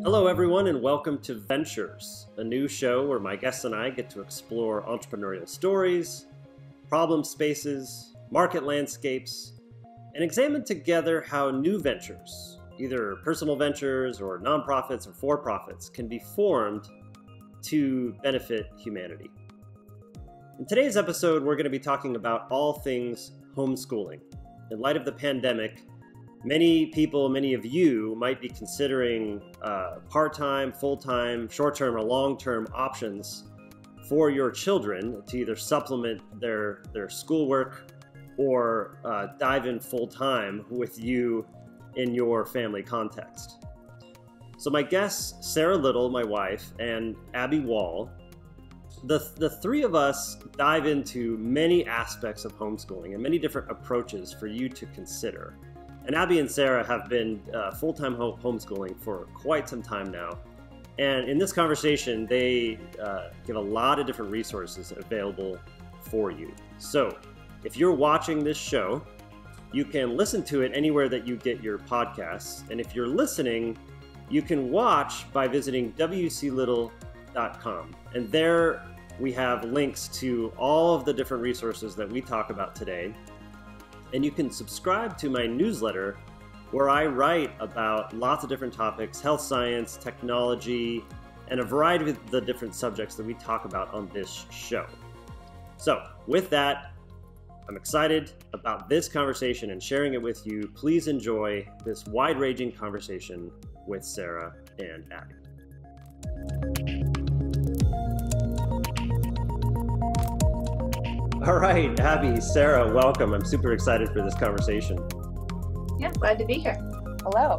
Hello, everyone, and welcome to Ventures, a new show where my guests and I get to explore entrepreneurial stories, problem spaces, market landscapes, and examine together how new ventures, either personal ventures or nonprofits or for-profits, can be formed to benefit humanity. In today's episode, we're going to be talking about all things homeschooling. In light of the pandemic, many people, many of you might be considering part-time, full-time, short-term, or long-term options for your children to either supplement their schoolwork or dive in full-time with you in your family context. So my guests, Sarah Little, my wife, and Abby Wahl, the three of us dive into many aspects of homeschooling and many different approaches for you to consider. And Abby and Sarah have been full-time homeschooling for quite some time now. And in this conversation, they give a lot of different resources available for you. So if you're watching this show, you can listen to it anywhere that you get your podcasts. And if you're listening, you can watch by visiting wclittle.com. And there we have links to all of the different resources that we talk about today. And you can subscribe to my newsletter where I write about lots of different topics, health science, technology, and a variety of the different subjects that we talk about on this show. So with that, I'm excited about this conversation and sharing it with you. Please enjoy this wide-ranging conversation with Sarah and Abby. All right, Abby, Sarah, welcome. I'm super excited for this conversation. Yeah, glad to be here. Hello.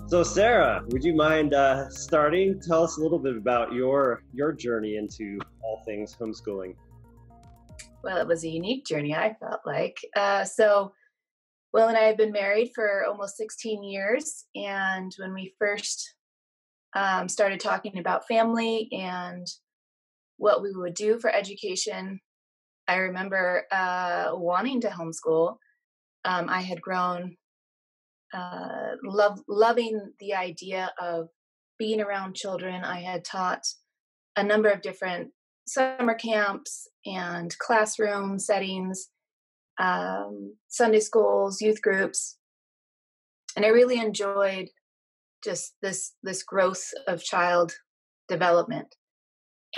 So Sarah, would you mind starting? Tell us a little bit about your journey into all things homeschooling. Well, it was a unique journey, I felt like. So Will and I have been married for almost 16 years. And when we first started talking about family and what we would do for education, I remember wanting to homeschool. I had grown loving the idea of being around children. I had taught a number of different summer camps and classroom settings, Sunday schools, youth groups, and I really enjoyed just this growth of child development.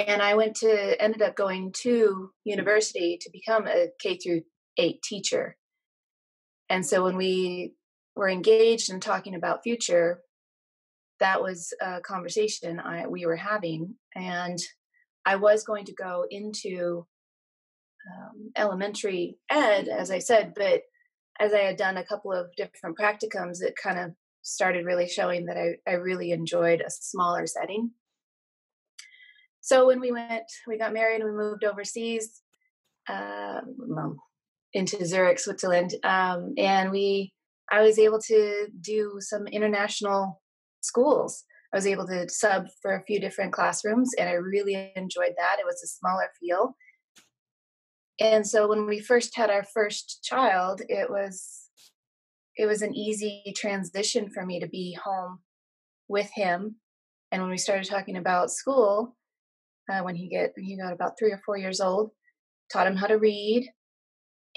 And I ended up going to university to become a K-8 teacher. And so when we were engaged in talking about future, that was a conversation we were having. And I was going to go into elementary ed, as I said, but as I had done a couple of different practicums, it kind of started really showing that I really enjoyed a smaller setting. So when we got married and we moved overseas, into Zurich, Switzerland, and I was able to do some international schools. I was able to sub for a few different classrooms, and I really enjoyed that. It was a smaller feel. And so when we first had our first child, it was an easy transition for me to be home with him. And when we started talking about school, when he got about 3 or 4 years old, taught him how to read,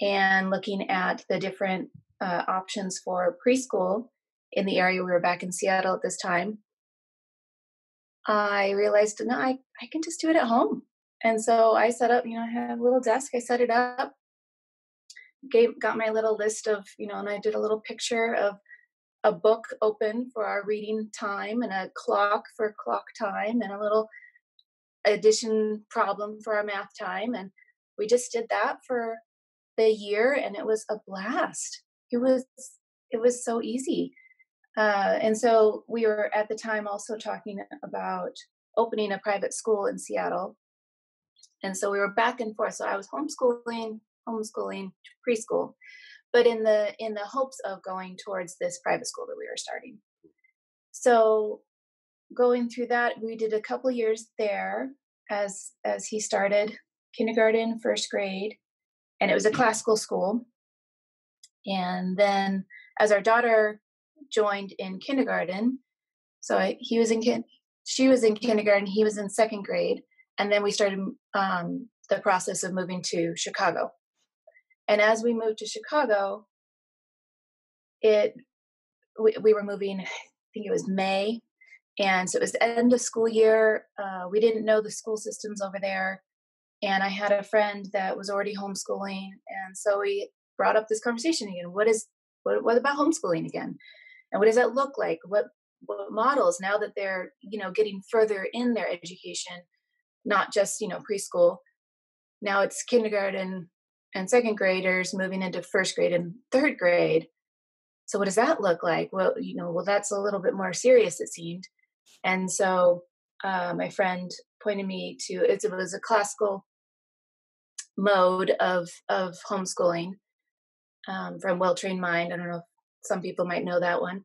and looking at the different options for preschool in the area. We were back in Seattle at this time. I realized, no, I can just do it at home. And so I set up, I had a little desk, I set it up, got my little list of, and I did a little picture of a book open for our reading time and a clock for clock time and a little addition problem for our math time. And we just did that for the year, and it was a blast. It was so easy. And so we were at the time also talking about opening a private school in Seattle. And so we were back and forth. So I was homeschooling preschool, but in the hopes of going towards this private school that we were starting. So going through that, we did a couple years there as he started kindergarten, first grade, and it was a classical school. And then as our daughter joined in kindergarten, He was in she was in kindergarten, he was in second grade, and then we started the process of moving to Chicago. And as we moved to Chicago, it we were moving, I think it was May, and so it was the end of school year. We didn't know the school systems over there, and I had a friend that was already homeschooling, and so we brought up this conversation again. What about homeschooling again? And what does that look like? What models, now that they're, getting further in their education, not just, preschool. Now it's kindergarten and second graders moving into first grade and third grade. So what does that look like? Well, that's a little bit more serious, it seemed. And so my friend pointed me to it was a classical mode of homeschooling, from Well Trained Mind. I don't know if some people might know that one.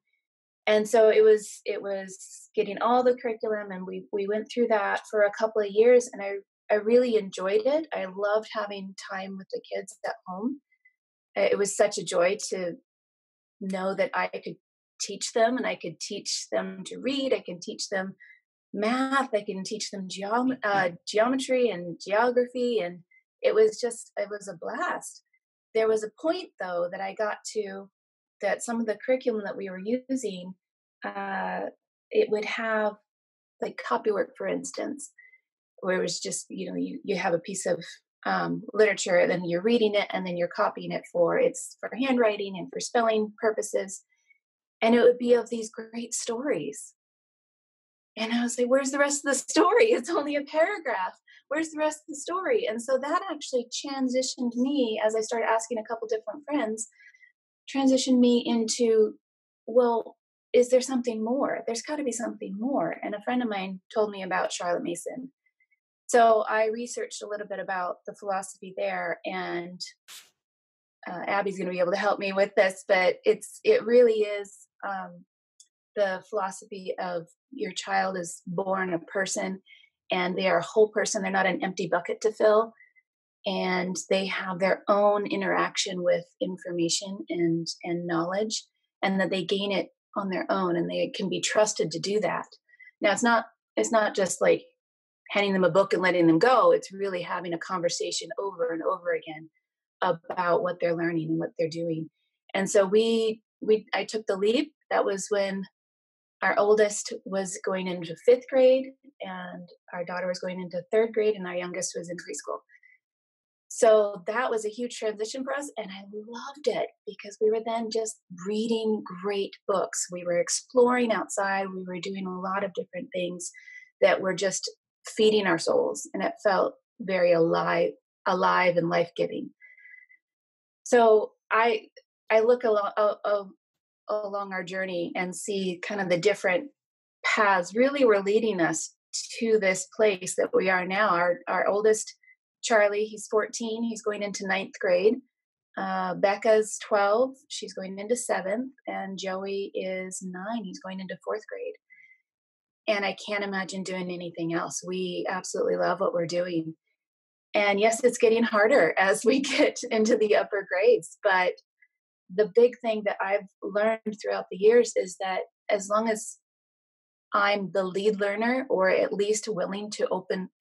And so it was getting all the curriculum, and we went through that for a couple of years, and I really enjoyed it. I loved having time with the kids at home. It was such a joy to know that I could teach them, and I could teach them to read. I can teach them math. I can teach them geometry and geography. And it was a blast. There was a point, though, that I got to, that some of the curriculum that we were using, it would have like copywork, for instance, where it was just, you have a piece of literature, and then you're reading it, and then you're copying it it's for handwriting and for spelling purposes. And it would be of these great stories. And I was like, where's the rest of the story? It's only a paragraph. Where's the rest of the story? And so that actually transitioned me, as I started asking a couple different friends, transitioned me into, well, is there something more? There's got to be something more. And a friend of mine told me about Charlotte Mason. So I researched a little bit about the philosophy there, and Abby's going to be able to help me with this, but it really is the philosophy of your child is born a person, and they are a whole person. They're not an empty bucket to fill, and they have their own interaction with information and knowledge, and that they gain it on their own, and they can be trusted to do that. Now, it's not just like handing them a book and letting them go. It's really having a conversation over and over again about what they're learning and what they're doing. And so I took the leap. That was when our oldest was going into fifth grade, and our daughter was going into third grade, and our youngest was in preschool. So that was a huge transition for us, and I loved it because we were then just reading great books. We were exploring outside. We were doing a lot of different things that were just feeding our souls, and it felt very alive and life-giving. So I look along our journey and see kind of the different paths really were leading us to this place that we are now. Our oldest, Charlie, he's 14. He's going into ninth grade. Becca's 12. She's going into seventh. And Joey is 9. He's going into fourth grade. And I can't imagine doing anything else. We absolutely love what we're doing. And yes, it's getting harder as we get into the upper grades. But the big thing that I've learned throughout the years is that as long as I'm the lead learner, or at least willing to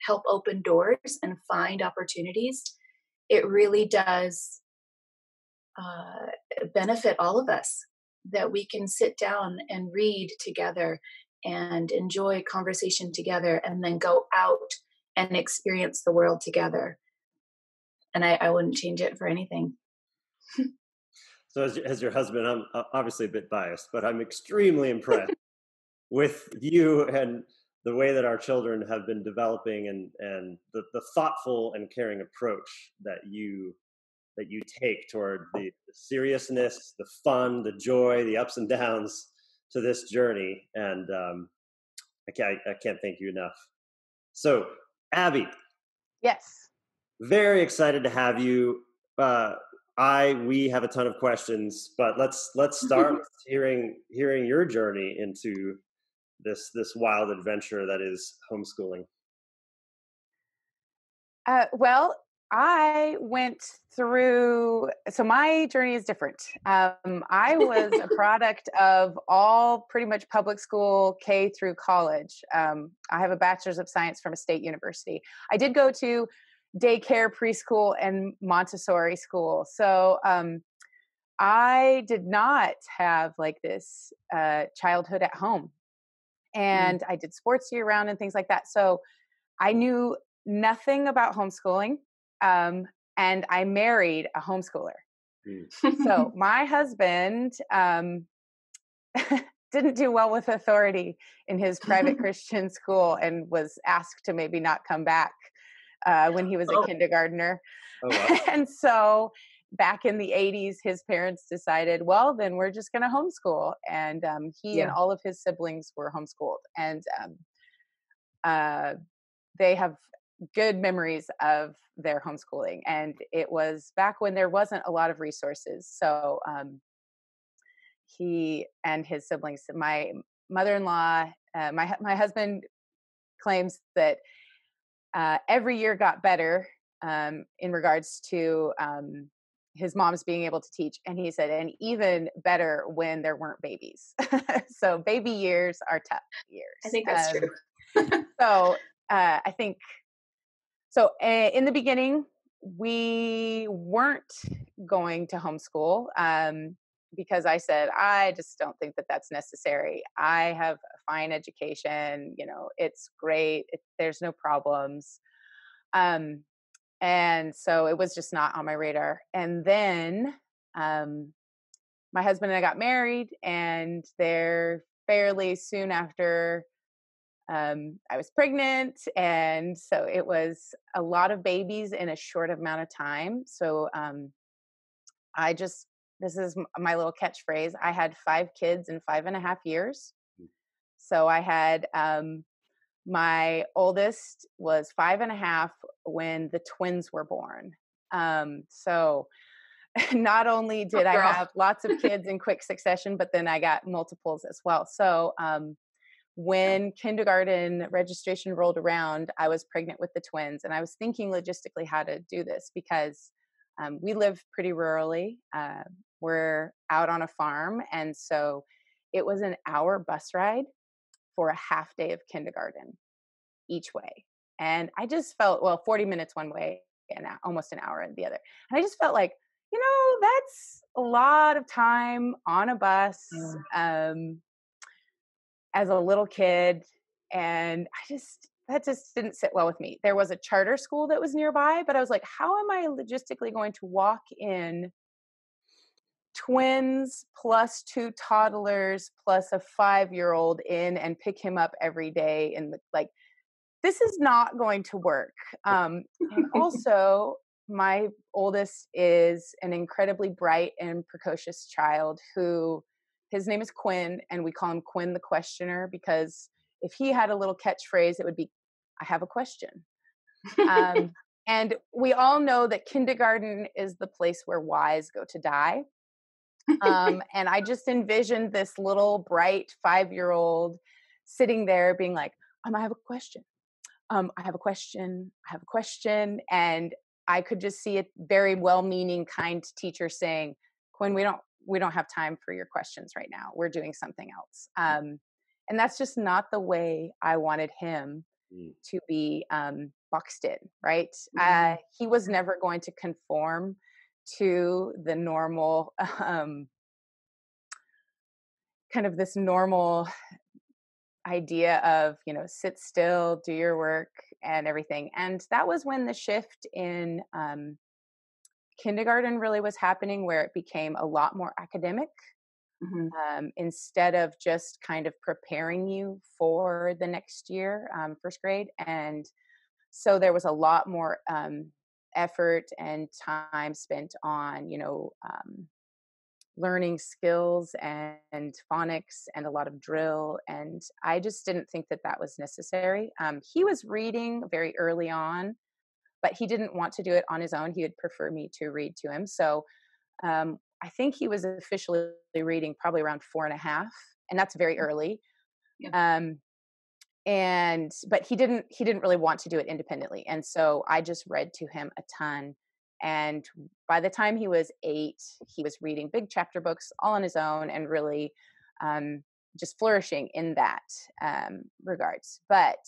help open doors and find opportunities, it really does benefit all of us, that we can sit down and read together and enjoy conversation together, and then go out and experience the world together. And I wouldn't change it for anything. So as your husband, I'm obviously a bit biased, but I'm extremely impressed with you and the way that our children have been developing, and the thoughtful and caring approach that you take toward the seriousness, the fun, the joy, the ups and downs to this journey. And I can't thank you enough. So, Abby. Yes. Very excited to have you. We have a ton of questions, but let's start with hearing your journey into this wild adventure that is homeschooling. Well, I went through, so my journey is different. I was a product of all pretty much public school, K through college. I have a bachelor's of science from a state university. I did go to daycare, preschool, and Montessori school. So I did not have like this childhood at home. And I did sports year round and things like that. So I knew nothing about homeschooling. And I married a homeschooler. So my husband didn't do well with authority in his private Christian school and was asked to maybe not come back when he was a kindergartner. Oh, wow. And so back in the 80s, his parents decided, well, then we're just going to homeschool. And he and all of his siblings were homeschooled. And they have good memories of their homeschooling. And it was back when there wasn't a lot of resources. So he and his siblings, my mother-in-law, my husband claims that every year got better in regards to his mom's being able to teach. And he said, and even better when there weren't babies. So baby years are tough years. I think that's true. So I think, so in the beginning, we weren't going to homeschool because I said, I just don't think that that's necessary. I have a fine education, it's great. There's no problems. And so it was just not on my radar. And then my husband and I got married, and there fairly soon after, I was pregnant. And so it was a lot of babies in a short amount of time. So this is my little catchphrase. I had 5 kids in 5.5 years. So I had, my oldest was 5.5 when the twins were born. So not only did I have lots of kids in quick succession, but then I got multiples as well. So when kindergarten registration rolled around, I was pregnant with the twins, and I was thinking logistically how to do this because we live pretty rurally. We're out on a farm, and so it was an hour bus ride for a half day of kindergarten each way. And I just felt, 40 minutes one way and almost an hour the other. And I just felt like, that's a lot of time on a bus as a little kid. And that just didn't sit well with me. There was a charter school that was nearby, but I was like, how am I logistically going to walk in twins plus 2 toddlers plus a 5-year-old in and pick him up every day? And this is not going to work. And also, my oldest is an incredibly bright and precocious child who, his name is Quinn, and we call him Quinn the Questioner, because if he had a little catchphrase, it would be, I have a question. And we all know that kindergarten is the place where whys go to die. And I just envisioned this little bright 5-year-old sitting there being like, I have a question. I have a question. I have a question. And I could just see a very well-meaning, kind teacher saying, Quinn, we don't have time for your questions right now. We're doing something else. And that's just not the way I wanted him to be boxed in, right? He was never going to conform to the normal, kind of this normal idea of, sit still, do your work and everything. And that was when the shift in kindergarten really was happening, where it became a lot more academic. Instead of just kind of preparing you for the next year, first grade. And so there was a lot more effort and time spent on, learning skills and phonics and a lot of drill. And I just didn't think that that was necessary. He was reading very early on, but he didn't want to do it on his own. He would prefer me to read to him. So I think he was officially reading probably around 4.5, and that's very early. but he didn't really want to do it independently. And so I just read to him a ton. And by the time he was 8, he was reading big chapter books all on his own and really just flourishing in that regards. But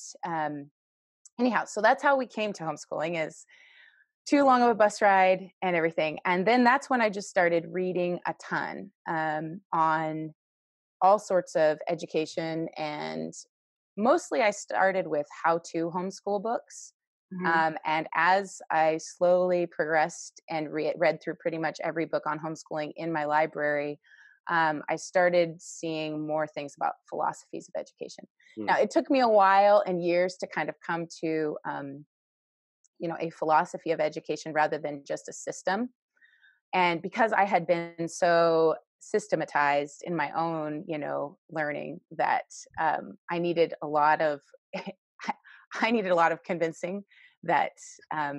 anyhow, so that's how we came to homeschooling, is too long of a bus ride and everything. And then that's when I just started reading a ton on all sorts of education, and mostly I started with how-to homeschool books. And as I slowly progressed and read through pretty much every book on homeschooling in my library, I started seeing more things about philosophies of education. Now, it took me a while and years to kind of come to, a philosophy of education rather than just a system. And because I had been so systematized in my own, learning, that I needed a lot of convincing that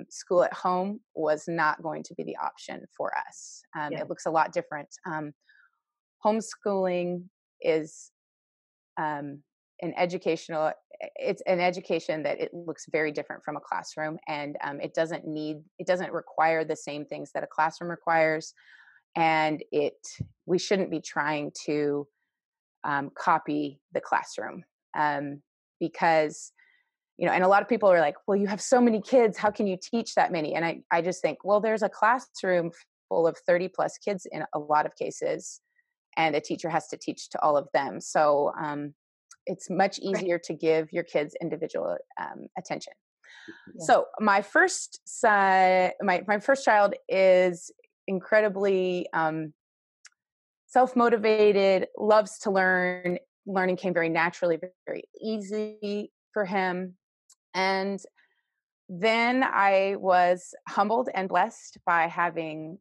school at home was not going to be the option for us. It looks a lot different. Homeschooling is it's an education that it looks very different from a classroom, and it doesn't require the same things that a classroom requires. And we shouldn't be trying to copy the classroom, because, and a lot of people are like, well, you have so many kids, how can you teach that many? And I just think, well, there's a classroom full of 30 plus kids in a lot of cases, and a teacher has to teach to all of them. So it's much easier to give your kids individual attention. Yeah. So my first my first child is incredibly self-motivated, loves to learn. Learning came very naturally, very easy for him. And then I was humbled and blessed by having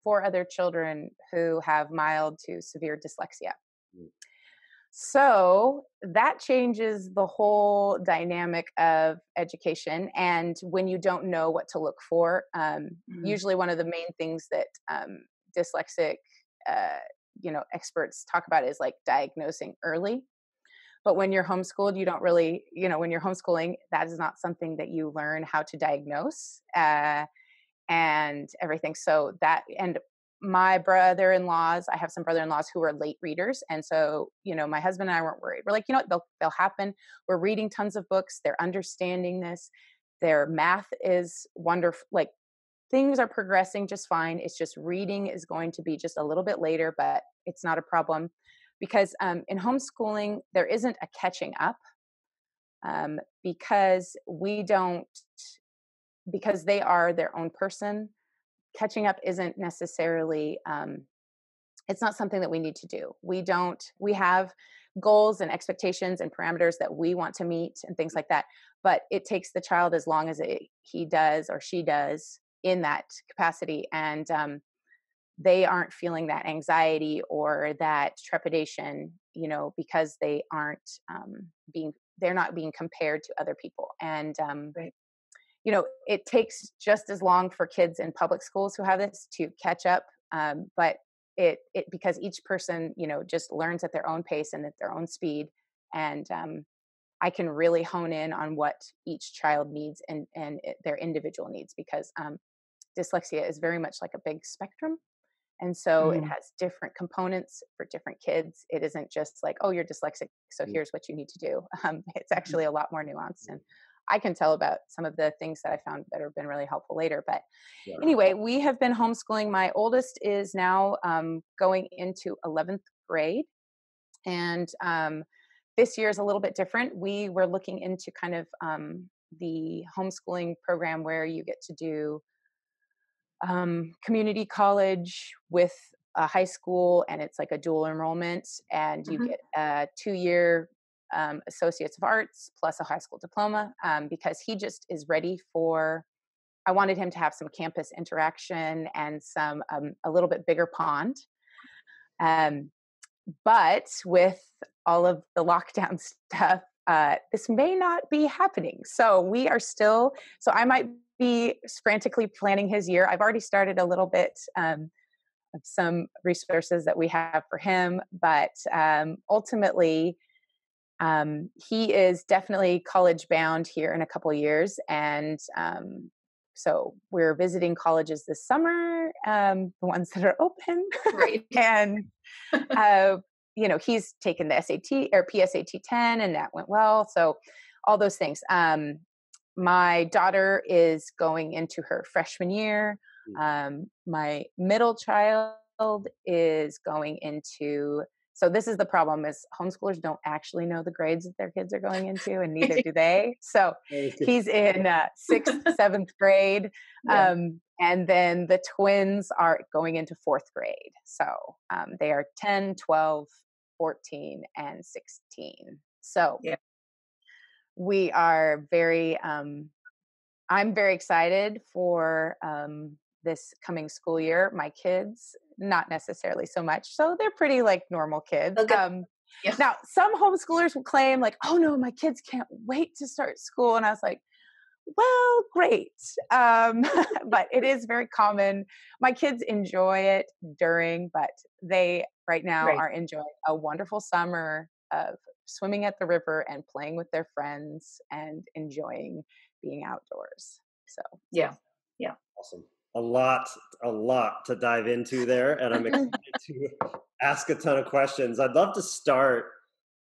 4 other children who have mild to severe dyslexia. So that changes the whole dynamic of education. And when you don't know what to look for, usually one of the main things that dyslexic, experts talk about is like diagnosing early. But when you're homeschooled, you don't really, when you're homeschooling, that is not something that you learn how to diagnose and everything. So and my brother-in-laws, I have some brother-in-laws who are late readers. And so, my husband and I weren't worried. We're like, they'll happen. We're reading tons of books. They're understanding this. Their math is wonderful. Like, things are progressing just fine. It's just reading is going to be just a little bit later, but it's not a problem. Because in homeschooling, there isn't a catching up, because they are their own person. Catching up isn't necessarily, it's not something that we need to do. We have goals and expectations and parameters that we want to meet and things like that. But it takes the child as long as he does or she does in that capacity. And they aren't feeling that anxiety or that trepidation, because they aren't they're not being compared to other people. And, right. It takes just as long for kids in public schools who have this to catch up. But it because each person, just learns at their own pace and at their own speed. And I can really hone in on what each child needs and their individual needs, because dyslexia is very much like a big spectrum. And so it has different components for different kids. It isn't just like, oh, you're dyslexic, so here's what you need to do. It's actually a lot more nuanced. And I can tell about some of the things that I found that have been really helpful later. But anyway, we have been homeschooling. My oldest is now going into 11th grade. And this year is a little bit different. We were looking into kind of the homeschooling program where you get to do community college with a high school, and it's like a dual enrollment, and you get a 2-year Associates of Arts plus a high school diploma, because he just is ready I wanted him to have some campus interaction and some a little bit bigger pond. But with all of the lockdown stuff, this may not be happening. So I might be frantically planning his year. I've already started a little bit of some resources that we have for him, but ultimately, He is definitely college bound here in a couple years. And so we're visiting colleges this summer, the ones that are open. Right. And, he's taken the SAT or PSAT 10 and that went well. So all those things. My daughter is going into her freshman year. My middle child is going into, so this is the problem, is homeschoolers don't actually know the grades that their kids are going into, and neither do they. So he's in 6th, 7th grade. Yeah. And then the twins are going into 4th grade. So they are 10, 12, 14, and 16. So yeah. we are very, I'm very excited for this coming school year. My kids, not necessarily so much. So they're pretty like normal kids. Okay. Yeah. Now, some homeschoolers will claim like, oh no, my kids can't wait to start school. And I was like, well, great. But it is very common. My kids enjoy it during, but they right now Right. are enjoying a wonderful summer of swimming at the river and playing with their friends and enjoying being outdoors. So Yeah. Awesome. A lot to dive into there, and I'm excited to ask a ton of questions. I'd love to start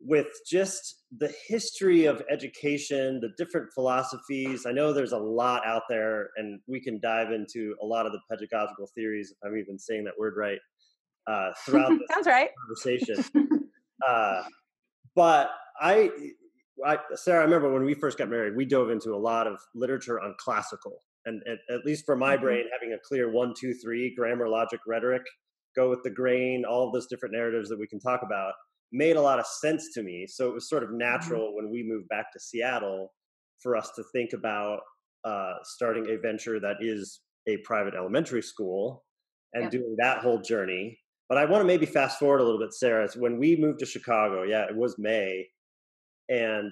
with just the history of education, the different philosophies. I know there's a lot out there, and we can dive into a lot of the pedagogical theories, if I'm even saying that word right, throughout this sounds right. conversation. But Sarah, I remember when we first got married, we dove into a lot of literature on classical. And at least for my brain, having a clear 1, 2, 3, grammar, logic, rhetoric, go with the grain, all of those different narratives that we can talk about, made a lot of sense to me. So it was sort of natural when we moved back to Seattle for us to think about starting a venture that is a private elementary school and doing that whole journey. But I want to maybe fast forward a little bit, Sarah. So when we moved to Chicago, it was May. And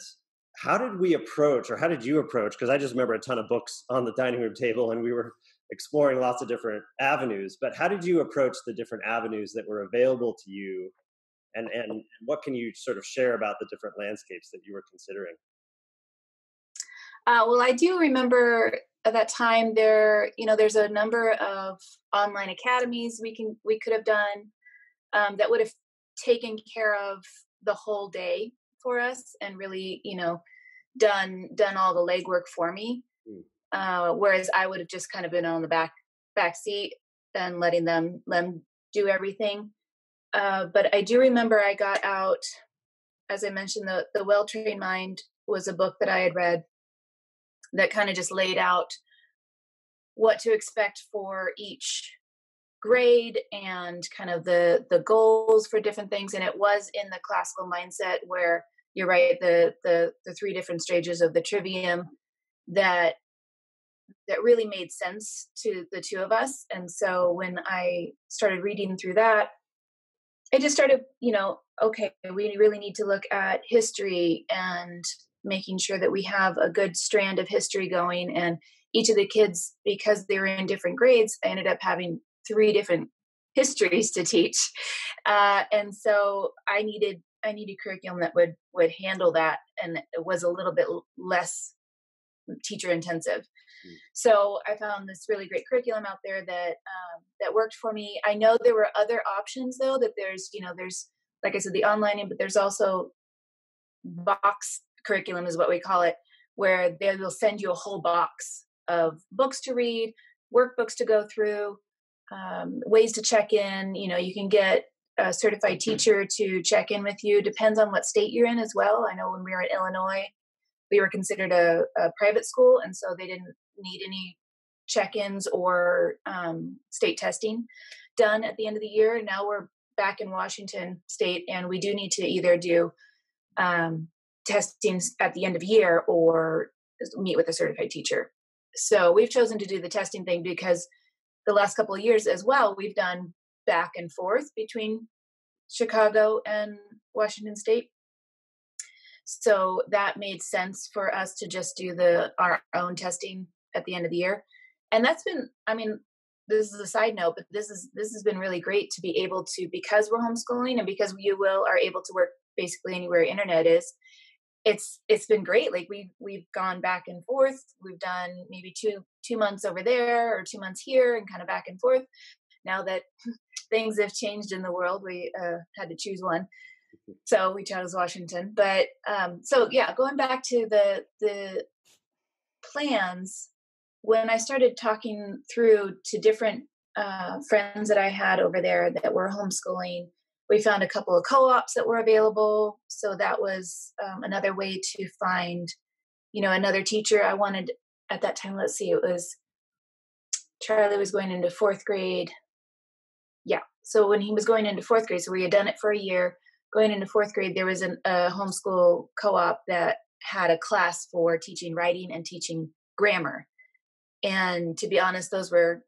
how did we approach, or how did you approach? Because I just remember a ton of books on the dining room table and we were exploring lots of different avenues. But how did you approach the different avenues that were available to you? And what can you sort of share about the different landscapes that you were considering? Well, I do remember at that time there's a number of online academies we could have done that would have taken care of the whole day for us and really, done all the legwork for me. Whereas I would have just kind of been on the back seat and letting them do everything. But I do remember I got out, as I mentioned, the Well-Trained Mind was a book that I had read that kind of just laid out what to expect for each grade and kind of the goals for different things. And it was in the classical mindset where you're right, the 3 different stages of the trivium that really made sense to the two of us. And so when I started reading through that, I just started, okay, we really need to look at history and making sure that we have a good strand of history going. And each of the kids, because they were in different grades, I ended up having 3 different histories to teach. And so I needed curriculum that would handle that. And it was a little bit less teacher intensive. So I found this really great curriculum out there that worked for me. I know there were other options though, that there's, like I said, the online, but there's also box curriculum is what we call it, where they will send you a whole box of books to read, workbooks to go through, ways to check in. You can get a certified teacher to check in with you. Depends on what state you're in as well. I know when we were in Illinois, we were considered a private school, and so they didn't need any check-ins or state testing done at the end of the year. Now we're back in Washington State, and we do need to either do testing at the end of year or meet with a certified teacher. So we've chosen to do the testing thing because the last couple of years as well, we've done back and forth between Chicago and Washington State. So that made sense for us to just do our own testing at the end of the year. And that's been, this is a side note, but this has been really great to be able to, because we're homeschooling and because you are able to work basically anywhere internet is. It's been great. Like we've gone back and forth. We've done maybe two months over there or 2 months here, and kind of back and forth. Now that things have changed in the world, we had to choose one, so we chose Washington. But so yeah, going back to the plans, when I started talking through to different friends that I had over there that were homeschooling, we found a couple of co-ops that were available. So that was another way to find, another teacher. I wanted at that time, let's see, it was Charlie was going into fourth grade. Yeah. So when he was going into fourth grade, so we had done it for a year. Going into fourth grade, there was a homeschool co-op that had a class for teaching writing and teaching grammar. And to be honest, those were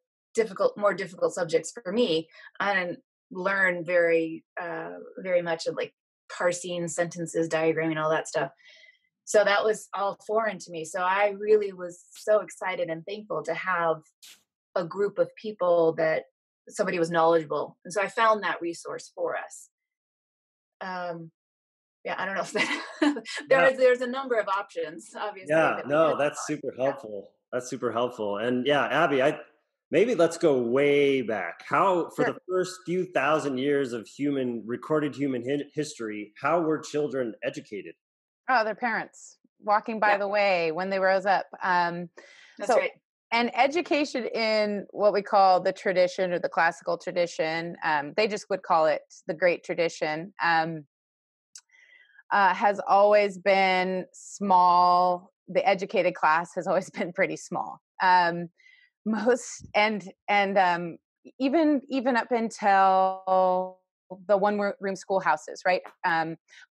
more difficult subjects for me. I didn't learn very much of like parsing sentences, diagramming, all that stuff. So that was all foreign to me. So I really was so excited and thankful to have a group of people that somebody was knowledgeable. And so I found that resource for us. Yeah, I don't know if that there's a number of options, obviously. Yeah, no, that's super helpful. That's super helpful. And yeah, Abby, maybe let's go way back. How, for the first few thousand years of recorded human history, how were children educated? Oh, their parents walking by the way when they rose up. That's right. And education in what we call the tradition or the classical tradition, they just would call it the great tradition, has always been small. The educated class has always been pretty small. Even up until the one-room schoolhouses, right?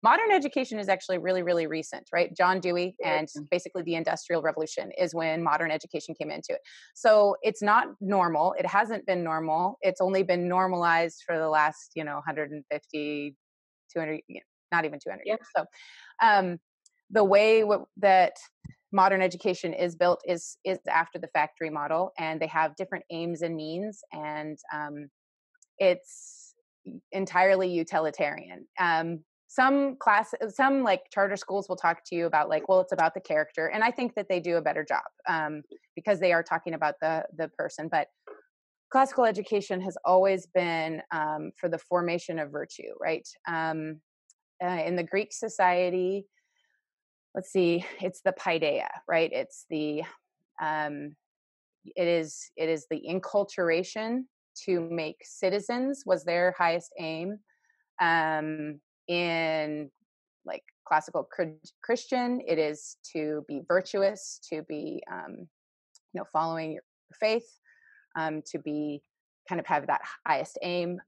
Modern education is actually really, really recent, right? John Dewey and basically the Industrial Revolution is when modern education came into it. So it's not normal. It hasn't been normal. It's only been normalized for the last, 150, 200, not even 200 years. So the way that modern education is built is after the factory model, and they have different aims and means, and it's entirely utilitarian. Some like charter schools will talk to you about like, well, it's about the character, and I think that they do a better job because they are talking about the person. But classical education has always been for the formation of virtue, right? In the Greek society, let's see, it's the paideia, right? It's the it is the enculturation to make citizens was their highest aim. In like classical Christian, it is to be virtuous, to be following your faith, to be kind of have that highest aim.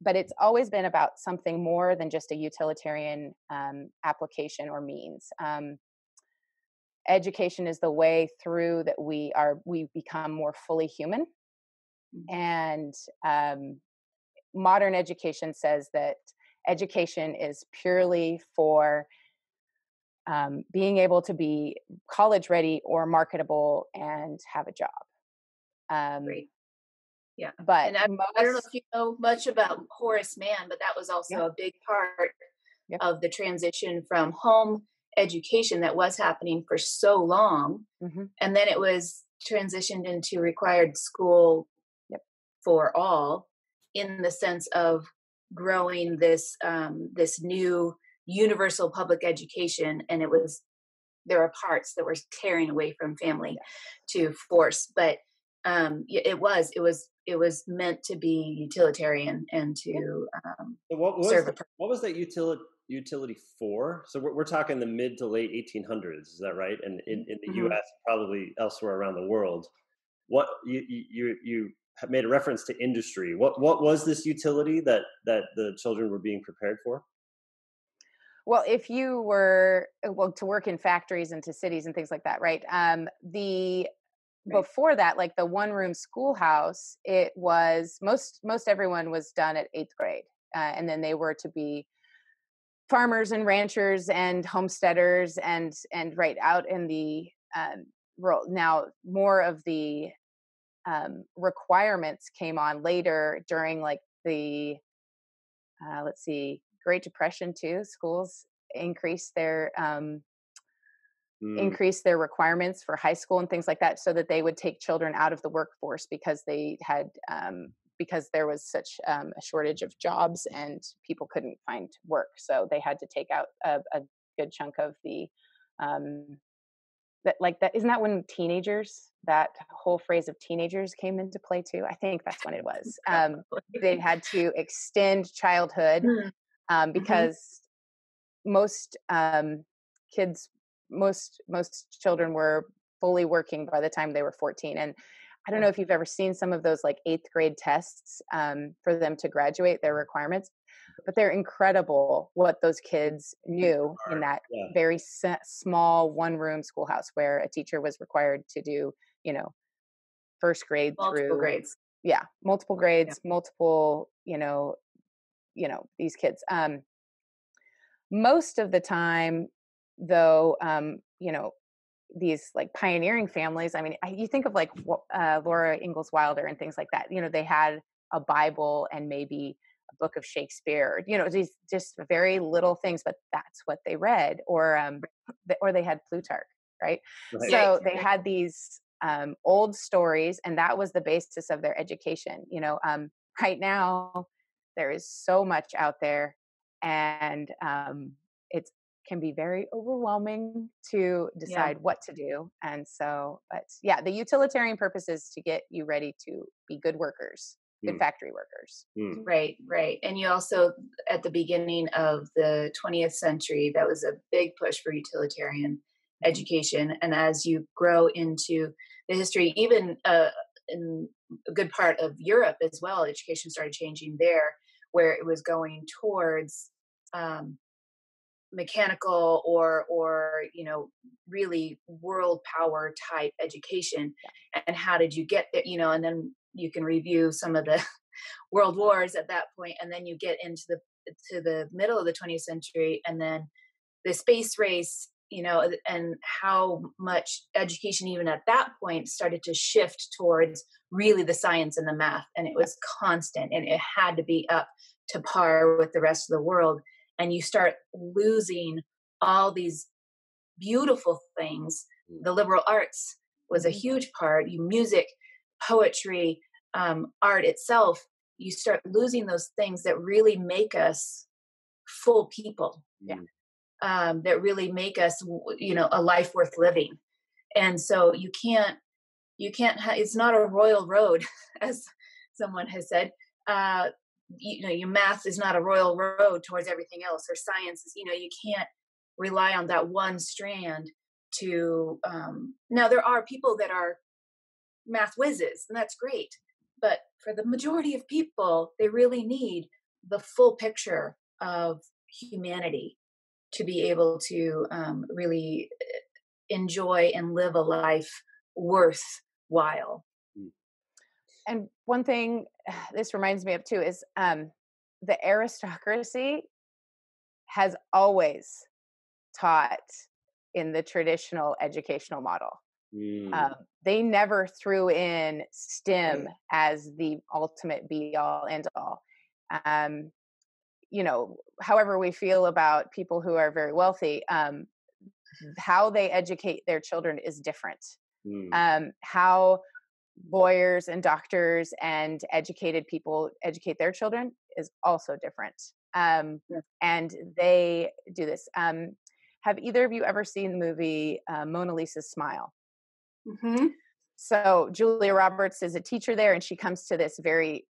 But it's always been about something more than just a utilitarian application or means. Education is the way through that we become more fully human. And modern education says that education is purely for being able to be college ready or marketable and have a job. Great. Yeah. But and I don't know if you know much about Horace Mann, but that was also a big part of the transition from home education that was happening for so long. And then it was transitioned into required school for all, in the sense of growing this new universal public education. And there were parts that were tearing away from family to force, but it was meant to be utilitarian and to serve a purpose. What was that utility for? So we're talking the mid to late 1800s, is that right? And in the U.S., probably elsewhere around the world. What you have made a reference to industry. What was this utility that the children were being prepared for? Well, if you were to work in factories and to cities and things like that, right? Before that, like the one-room schoolhouse, it was most everyone was done at 8th grade, and then they were to be farmers and ranchers and homesteaders and right out in the world. Now, more of the requirements came on later during like the Great Depression too, schools increased their requirements for high school and things like that, so that they would take children out of the workforce because they had because there was such a shortage of jobs and people couldn't find work. So they had to take out a good chunk of the that isn't that when teenagers, that whole phrase of teenagers came into play too? I think that's when it was. They had to extend childhood because most kids, most children were fully working by the time they were 14. And I don't know if you've ever seen some of those like 8th grade tests for them to graduate, their requirements, but they're incredible what those kids knew in that very small one-room schoolhouse where a teacher was required to do, first grade multiple grades. Yeah, multiple grades, multiple, these kids. Most of the time, though, these like pioneering families. I mean, you think of like Laura Ingalls Wilder and things like that. They had a Bible and maybe a book of Shakespeare. These just very little things, but that's what they read, or they had Plutarch, right? So they had these old stories, and that was the basis of their education. Right now there is so much out there, and it can be very overwhelming to decide what to do. And so, but the utilitarian purpose is to get you ready to be good workers, good factory workers. Right. And you also, at the beginning of the 20th century, that was a big push for utilitarian education. And as you grow into the history, even in a good part of Europe as well, education started changing there, where it was going towards mechanical or really world power type education. And how did you get there? And then you can review some of the world wars at that point, and then you get into the middle of the 20th century, and then the space race, and how much education even at that point started to shift towards really the science and the math. And it was constant, and it had to be up to par with the rest of the world. And you start losing all these beautiful things. The liberal arts was a huge part. Music, poetry, art itself. You start losing those things that really make us full people. That really make us, a life worth living. And so you can't. It's not a royal road, as someone has said. Your math is not a royal road towards everything else, or science is, you can't rely on that one strand to, now there are people that are math whizzes, and that's great. But for the majority of people, they really need the full picture of humanity to be able to really enjoy and live a life worthwhile. And one thing this reminds me of too is the aristocracy has always taught in the traditional educational model. They never threw in STEM as the ultimate be all end all. However we feel about people who are very wealthy, how they educate their children is different. How lawyers and doctors and educated people educate their children is also different. And they do this. Have either of you ever seen the movie Mona Lisa's Smile? So Julia Roberts is a teacher there, and she comes to this very,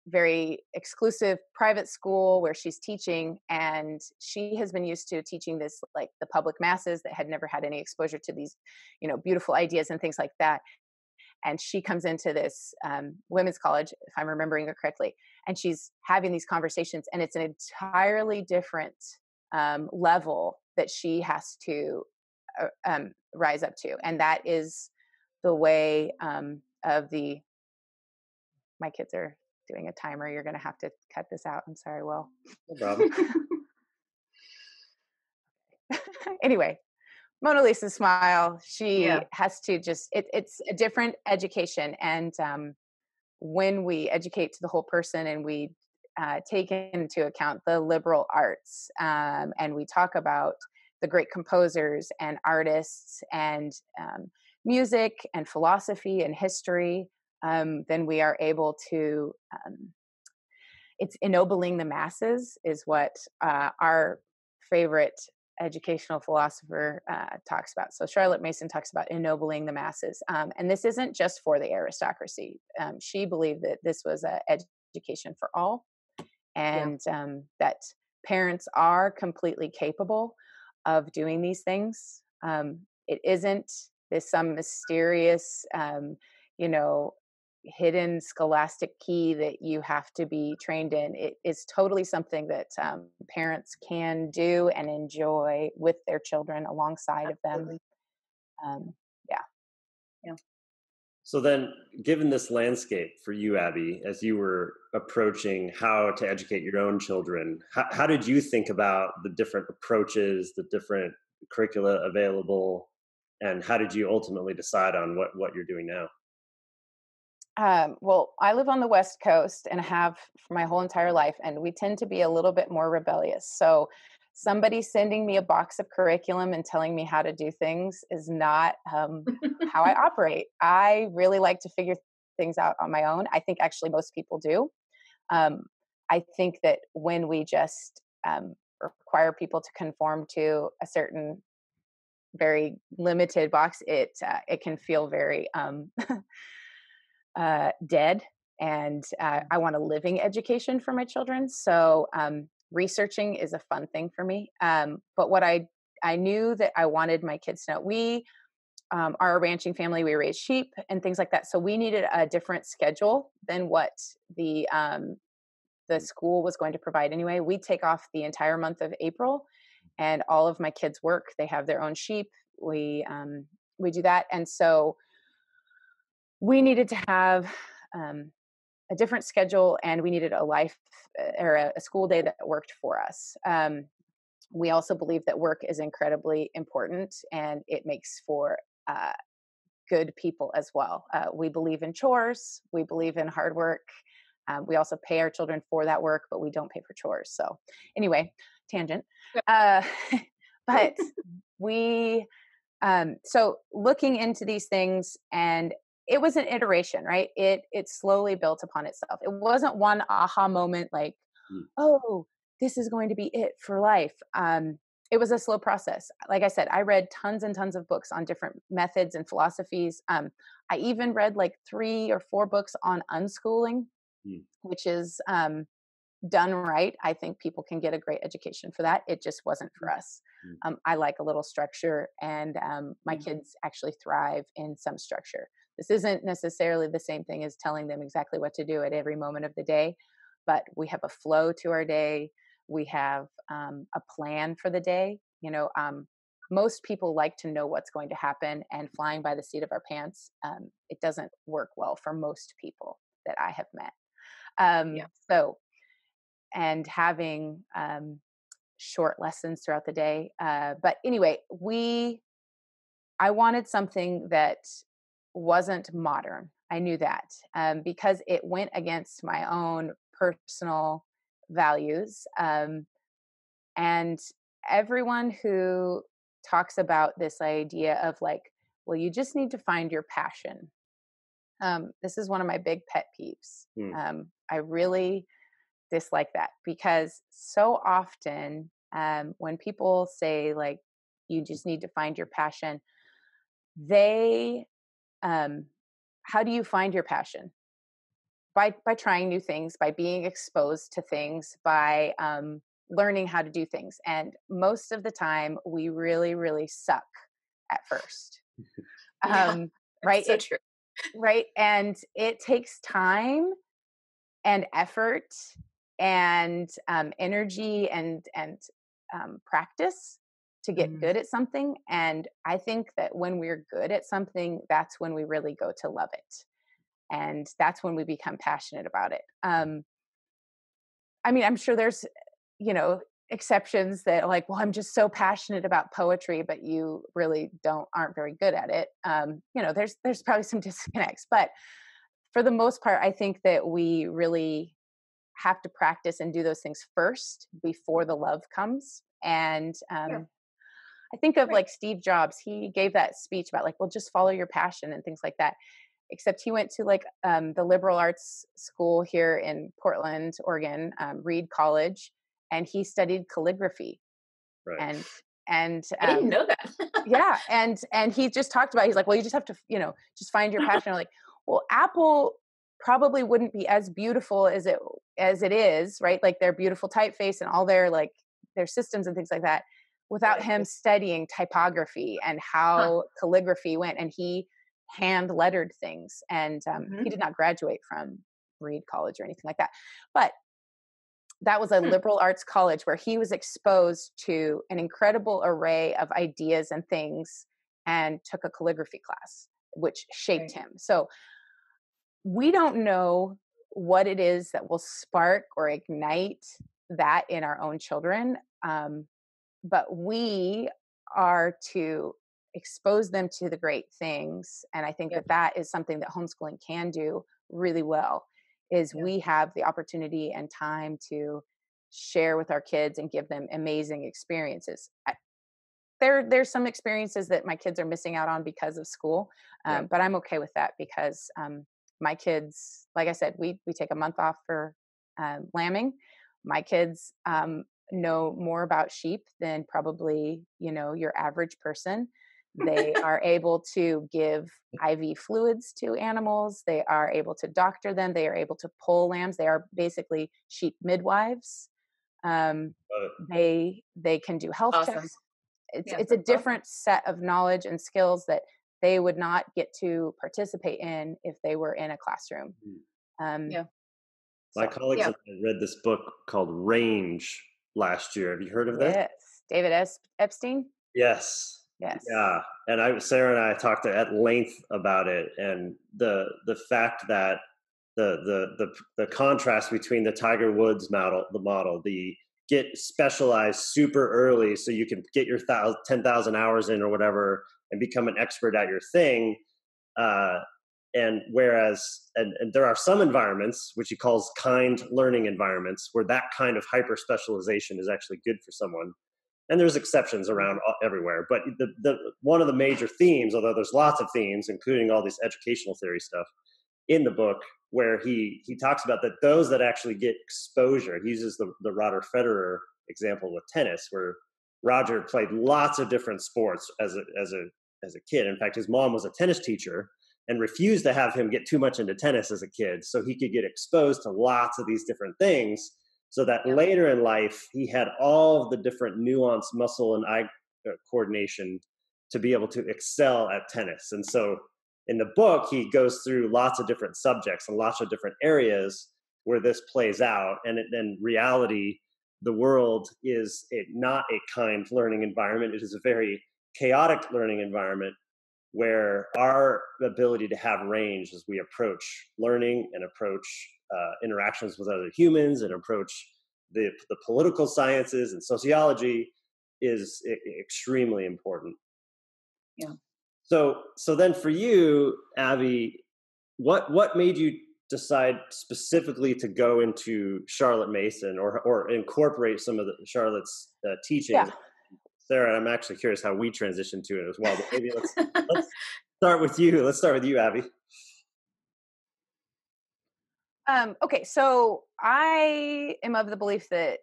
very exclusive private school where she's teaching, and she has been used to teaching this, like the public masses that had never had any exposure to these, beautiful ideas and things like that. And she comes into this women's college, if I'm remembering it correctly, and she's having these conversations, and it's an entirely different level that she has to rise up to. And that is the way of the, my kids are doing a timer. You're going to have to cut this out. I'm sorry, Will. No problem. Anyway, Mona Lisa's Smile, she has to just, it's a different education. And when we educate to the whole person and we take into account the liberal arts, and we talk about the great composers and artists and music and philosophy and history, then we are able to, it's ennobling the masses is what our favorite educational philosopher talks about. So Charlotte Mason talks about ennobling the masses. And this isn't just for the aristocracy. She believed that this was an education for all, and that parents are completely capable of doing these things. It isn't this some mysterious, you know, hidden scholastic key that you have to be trained in. It is totally something that parents can do and enjoy with their children alongside of them. Yeah. Yeah. So then, given this landscape for you, Abby, as you were approaching how to educate your own children, how did you think about the different approaches, the different curricula available, and how did you ultimately decide on what you're doing now? Well, I live on the West Coast and have for my whole entire life, and we tend to be a little bit more rebellious. So, somebody sending me a box of curriculum and telling me how to do things is not how I operate. I really like to figure things out on my own. I think actually most people do. I think that when we just require people to conform to a certain very limited box, it can feel very dead, and I want a living education for my children. So researching is a fun thing for me. But what I knew that I wanted my kids to know, we are a ranching family. We raise sheep and things like that. So we needed a different schedule than what the school was going to provide anyway. We take off the entire month of April, and all of my kids work. They have their own sheep. We do that, and so we needed to have a different schedule, and we needed a life or a school day that worked for us. We also believe that work is incredibly important, and it makes for good people as well. We believe in chores. We believe in hard work. We also pay our children for that work, but we don't pay for chores. So anyway, tangent. But we, so looking into these things, and it was an iteration, right? It slowly built upon itself. It wasn't one aha moment like, oh, this is going to be it for life. It was a slow process. Like I said, I read tons and tons of books on different methods and philosophies. I even read like 3 or 4 books on unschooling, which is done right. I think people can get a great education for that. It just wasn't for us. I like a little structure, and my kids actually thrive in some structure. This isn't necessarily the same thing as telling them exactly what to do at every moment of the day, but we have a flow to our day. We have a plan for the day. You know, most people like to know what's going to happen, and flying by the seat of our pants, it doesn't work well for most people that I have met. So, and having short lessons throughout the day. But anyway, I wanted something that wasn't modern. I knew that because it went against my own personal values. And everyone who talks about this idea of like, well, you just need to find your passion. This is one of my big pet peeves. I really dislike that, because so often when people say like, you just need to find your passion, they how do you find your passion? By trying new things, by being exposed to things, by learning how to do things. And most of the time we really, really suck at first. Right? So true. Right. And it takes time and effort and energy and practice to get good at something. And I think that when we're good at something, that's when we really go to love it. And that's when we become passionate about it. I mean, I'm sure there's, you know, exceptions that like, well, I'm just so passionate about poetry, but you really aren't very good at it. You know, there's probably some disconnects, but for the most part, I think that we really have to practice and do those things first before the love comes. And I think of like Steve Jobs, he gave that speech about like, well, just follow your passion and things like that. Except he went to like the liberal arts school here in Portland, Oregon, Reed College, and he studied calligraphy. Right. And I didn't know that. yeah, and he just talked about, he's like, well, you just have to, just find your passion. I'm like, well, Apple probably wouldn't be as beautiful as it is, right? Like their beautiful typeface and all their like their systems and things like that, without him studying typography and how calligraphy went. And he hand lettered things, and he did not graduate from Reed College or anything like that, but that was a liberal arts college where he was exposed to an incredible array of ideas and things, and took a calligraphy class, which shaped him. So we don't know what it is that will spark or ignite that in our own children. But we are to expose them to the great things. And I think that is something that homeschooling can do really well, is we have the opportunity and time to share with our kids and give them amazing experiences. There's some experiences that my kids are missing out on because of school. But I'm okay with that because my kids, like I said, we take a month off for lambing. My kids know more about sheep than probably, your average person. They are able to give IV fluids to animals. They are able to doctor them. They are able to pull lambs. They are basically sheep midwives. They can do health checks. It's a different set of knowledge and skills that they would not get to participate in if they were in a classroom. My colleagues and I read this book called Range last year. Have you heard of this? Yes. David Epstein? Yes. Yeah. And Sarah and I talked at length about it, and the fact that the contrast between the Tiger Woods model, the get specialized super early so you can get your 10,000 hours in or whatever and become an expert at your thing. And whereas, and there are some environments, which he calls kind learning environments, where that kind of hyper specialization is actually good for someone. And there's exceptions around everywhere. But the one of the major themes, although there's lots of themes, including all this educational theory stuff in the book, where he talks about that those that actually get exposure, he uses the Roger Federer example with tennis, where Roger played lots of different sports as a kid. In fact, his mom was a tennis teacher and refused to have him get too much into tennis as a kid so he could get exposed to lots of these different things, so that later in life he had all of the different nuanced muscle and eye coordination to be able to excel at tennis. And so in the book, he goes through lots of different subjects and lots of different areas where this plays out. And in reality, the world is not a kind learning environment. It is a very chaotic learning environment, where our ability to have range as we approach learning and approach interactions with other humans and approach the political sciences and sociology is extremely important. Yeah. So then for you, Abby, what made you decide specifically to go into Charlotte Mason or incorporate some of Charlotte's teachings? Sarah, I'm actually curious how we transitioned to it as well. But maybe let's start with you. Let's start with you, Abby. Okay, so I am of the belief that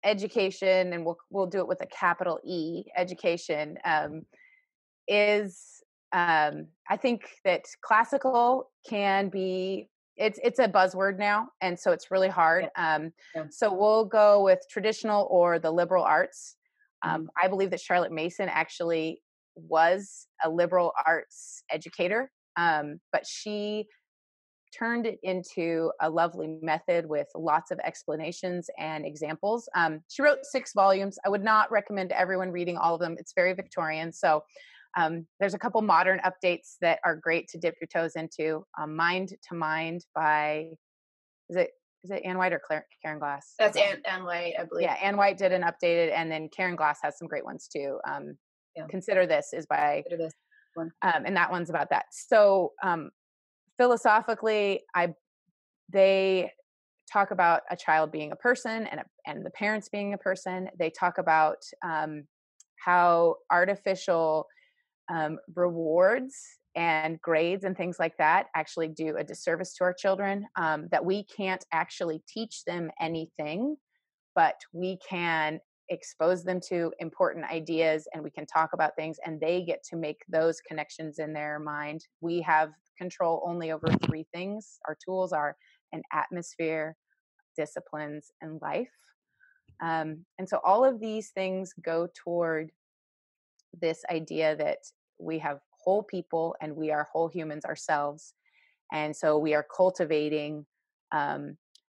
education, and we'll do it with a capital E, education, is I think that classical can be, it's a buzzword now, and so it's really hard. So we'll go with traditional or the liberal arts. I believe that Charlotte Mason actually was a liberal arts educator, but she turned it into a lovely method with lots of explanations and examples. She wrote 6 volumes. I would not recommend everyone reading all of them. It's very Victorian. So there's a couple modern updates that are great to dip your toes into. Mind to Mind by, is it Ann White or Karen Glass? That's Ann White, I believe. Yeah, Ann White did an updated, and then Karen Glass has some great ones too. Consider This is by, Consider This one. And that one's about that. So philosophically, I they talk about a child being a person and the parents being a person. They talk about how artificial rewards and grades and things like that actually do a disservice to our children, that we can't actually teach them anything, but we can expose them to important ideas and we can talk about things and they get to make those connections in their mind. We have control only over three things. Our tools are an atmosphere, disciplines, and life. And so all of these things go toward this idea that we have whole people and we are whole humans ourselves. And so we are cultivating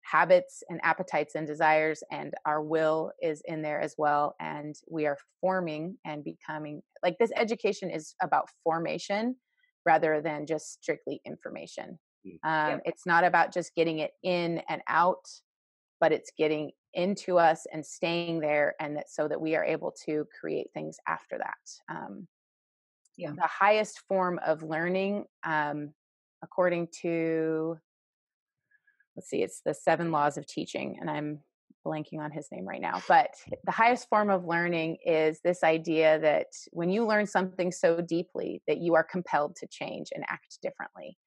habits and appetites and desires, and our will is in there as well. And we are forming and becoming, like, this education is about formation rather than just strictly information. It's not about just getting it in and out, but it's getting into us and staying there, and that so that we are able to create things after that. The highest form of learning, according to, let's see, it's the 7 laws of teaching, and I'm blanking on his name right now, but the highest form of learning is this idea that when you learn something so deeply that you are compelled to change and act differently.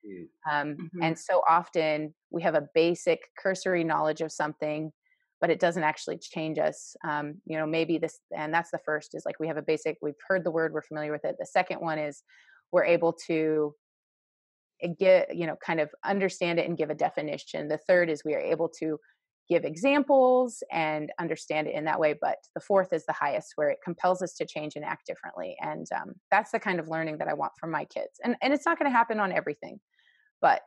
And so often we have a basic cursory knowledge of something, but it doesn't actually change us. Maybe this, and that's the first, is like we have a basic, we've heard the word, we're familiar with it. The second one is we're able to get, kind of understand it and give a definition. The third is we are able to give examples and understand it in that way. But the fourth is the highest, where it compels us to change and act differently. And that's the kind of learning that I want from my kids. And it's not going to happen on everything, but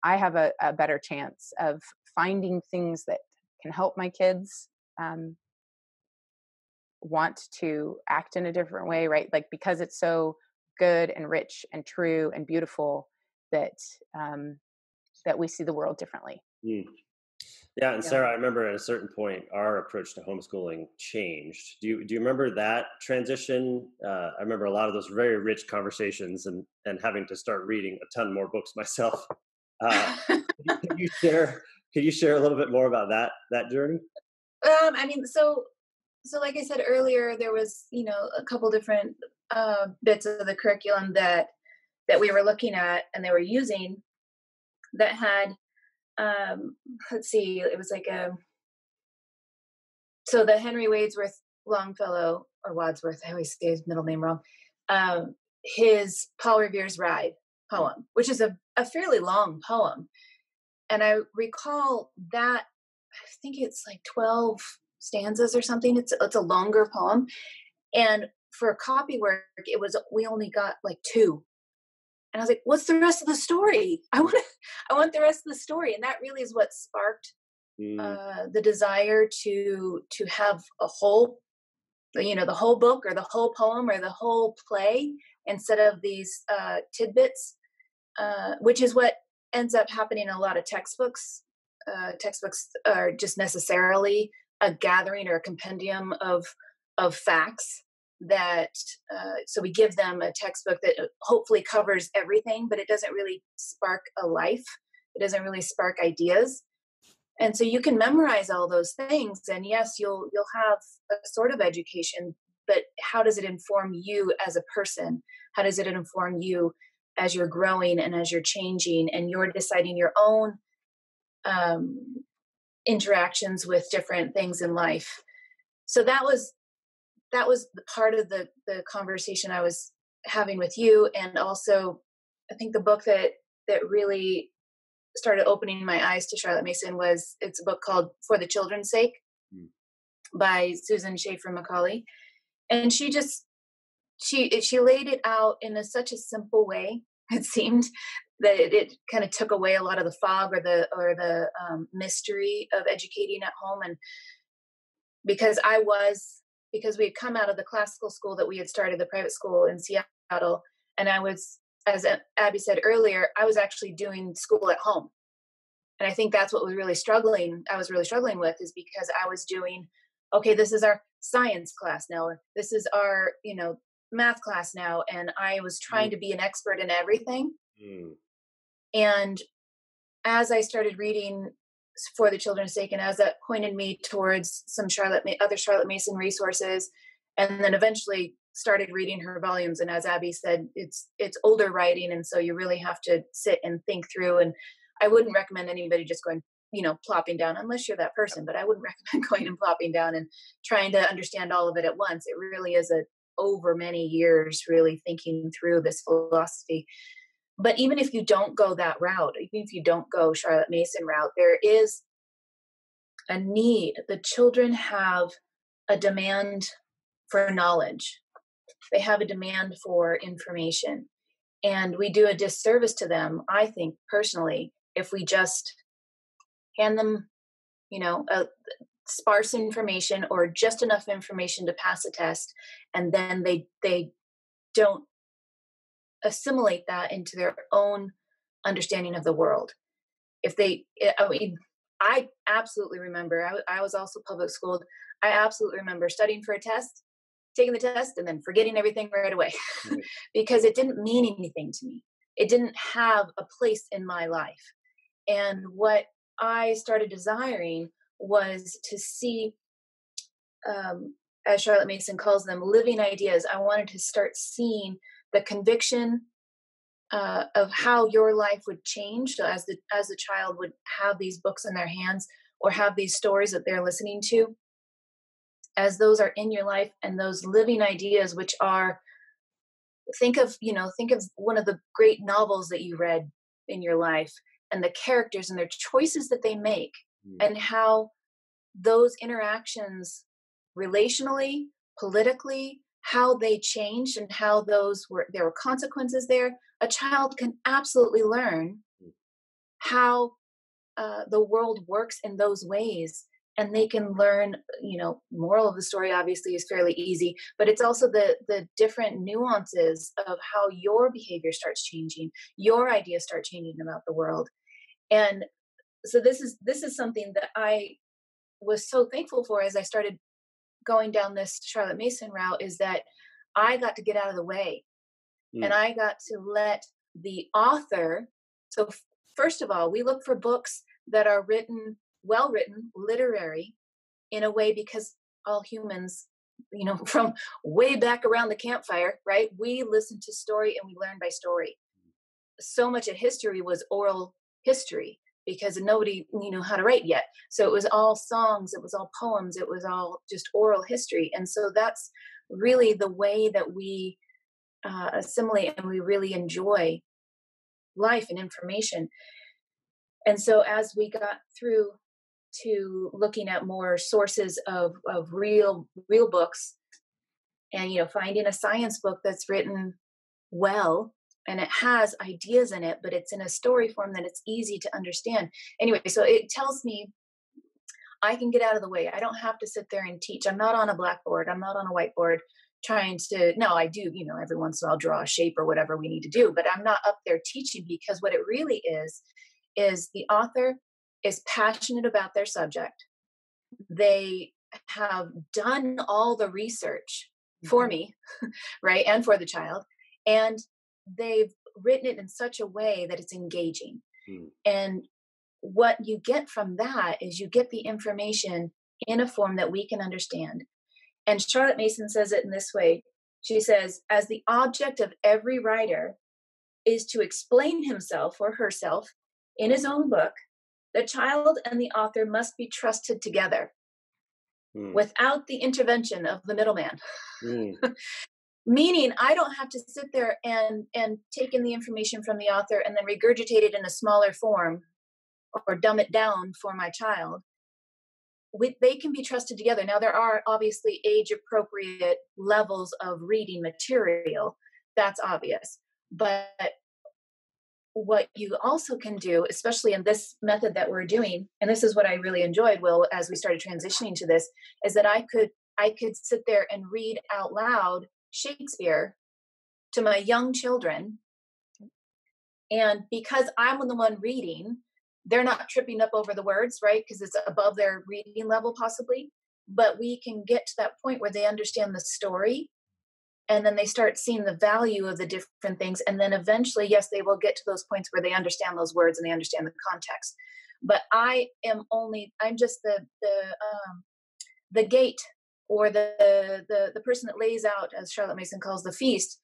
I have a better chance of finding things that can help my kids want to act in a different way, right? Like, because it's so good and rich and true and beautiful that that we see the world differently. Yeah, and Sarah, I remember at a certain point, our approach to homeschooling changed. Do you remember that transition? I remember a lot of those very rich conversations and having to start reading a ton more books myself. Can you share a little bit more about that journey? So like I said earlier, there was, a couple different bits of the curriculum that we were looking at and they were using that had, let's see, it was like so the Henry Wadsworth Longfellow, or Wadsworth, I always say his middle name wrong, his Paul Revere's Ride poem, which is a fairly long poem. And I recall that, I think it's like 12 stanzas or something. It's a longer poem. And for copy work, we only got like 2. And I was like, what's the rest of the story? I want the rest of the story. And that really is what sparked the desire to have a whole, the whole book or the whole poem or the whole play instead of these tidbits, which is what ends up happening in a lot of textbooks. Textbooks are just necessarily a gathering or a compendium of facts that so we give them a textbook that hopefully covers everything, but it doesn't really spark a life. It doesn't really spark ideas. And so you can memorize all those things, and yes, you'll have a sort of education, but how does it inform you as a person? How does it inform you as you're growing and as you're changing and you're deciding your own interactions with different things in life? So that was the part of the conversation I was having with you. And also I think the book that really started opening my eyes to Charlotte Mason it's a book called For the Children's Sake by Susan Schaefer Macaulay. And she laid it out in such a simple way. It seemed that it kind of took away a lot of the fog or the mystery of educating at home. And because we had come out of the classical school that we had started, the private school in Seattle, and I was, as Abby said earlier, I was actually doing school at home. And I think that's what I was really struggling with, is because I was doing, okay, this is our science class now, or this is our, math class now. And I was trying to be an expert in everything. And as I started reading For the Children's Sake, and as that pointed me towards some other Charlotte Mason resources, and then eventually started reading her volumes. And as Abby said, it's older writing, and so you really have to sit and think through. And I wouldn't recommend anybody just going, plopping down, unless you're that person. But I wouldn't recommend going and plopping down and trying to understand all of it at once. It really is over many years, really thinking through this philosophy. But even if you don't go that route, even if you don't go Charlotte Mason route, there is a need. The children have a demand for knowledge. They have a demand for information. And we do a disservice to them, I think, personally, if we just hand them, sparse information or just enough information to pass a test, and then they don't assimilate that into their own understanding of the world. I absolutely remember, I was also public schooled. I absolutely remember studying for a test, taking the test, and then forgetting everything right away because it didn't mean anything to me. It didn't have a place in my life. And what I started desiring was to see, as Charlotte Mason calls them, living ideas. I wanted to start seeing the conviction of how your life would change. So as the child would have these books in their hands or have these stories that they're listening to, as those are in your life, and those living ideas, which are, think of one of the great novels that you read in your life, and the characters and their choices that they make, and how those interactions relationally, politically, how they changed, and how there were consequences there. A child can absolutely learn how the world works in those ways, and they can learn, moral of the story obviously is fairly easy, but it's also the different nuances of how your behavior starts changing, your ideas start changing about the world. And so this is something that I was so thankful for as I started going down this Charlotte Mason route, is that I got to get out of the way, and I got to let the author. So first of all, we look for books that are well written, literary in a way, because all humans, from way back around the campfire, right? We listen to story and we learn by story. So much of history was oral history because nobody knew how to write yet. So it was all songs, it was all poems, it was all just oral history. And so that's really the way that we assimilate and we really enjoy life and information. And so as we got through to looking at more sources of real books, and finding a science book that's written well, and it has ideas in it, but it's in a story form that it's easy to understand. Anyway, so it tells me I can get out of the way. I don't have to sit there and teach. I'm not on a blackboard. I'm not on a whiteboard trying to, no, I do, every once in a while draw a shape or whatever we need to do, but I'm not up there teaching, because what it really is the author is passionate about their subject. They have done all the research for me, right, and for the child, and they've written it in such a way that it's engaging. And what you get from that is you get the information in a form that we can understand. And Charlotte Mason says it in this way. She says, as the object of every writer is to explain himself or herself in his own book, the child and the author must be trusted together without the intervention of the middleman. Meaning I don't have to sit there and take in the information from the author and then regurgitate it in a smaller form or dumb it down for my child. They can be trusted together. Now, there are obviously age-appropriate levels of reading material. That's obvious. But what you also can do, especially in this method that we're doing, and this is what I really enjoyed, Will, as we started transitioning to this, is that I could sit there and read out loud Shakespeare to my young children. And because I'm the one reading, they're not tripping up over the words, right? Because it's above their reading level possibly. But we can get to that point where they understand the story and then they start seeing the value of the different things, and then eventually, yes, they will get to those points where they understand those words and they understand the context. But I'm just the gate, or the person that lays out, as Charlotte Mason calls, the feast,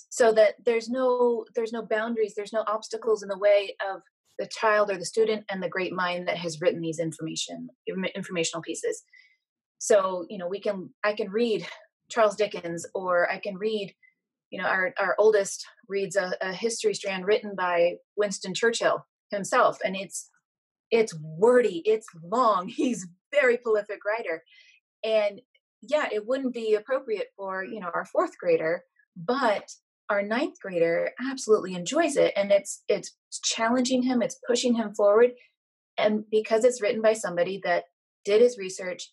so that there's no boundaries, there's no obstacles in the way of the child or the student and the great mind that has written these informational pieces. So, I can read Charles Dickens, or I can read, our oldest reads a history strand written by Winston Churchill himself, and it's wordy, it's long, he's very prolific writer. And yeah, it wouldn't be appropriate for, our fourth grader, but our ninth grader absolutely enjoys it. And it's challenging him, it's pushing him forward. And because it's written by somebody that did his research,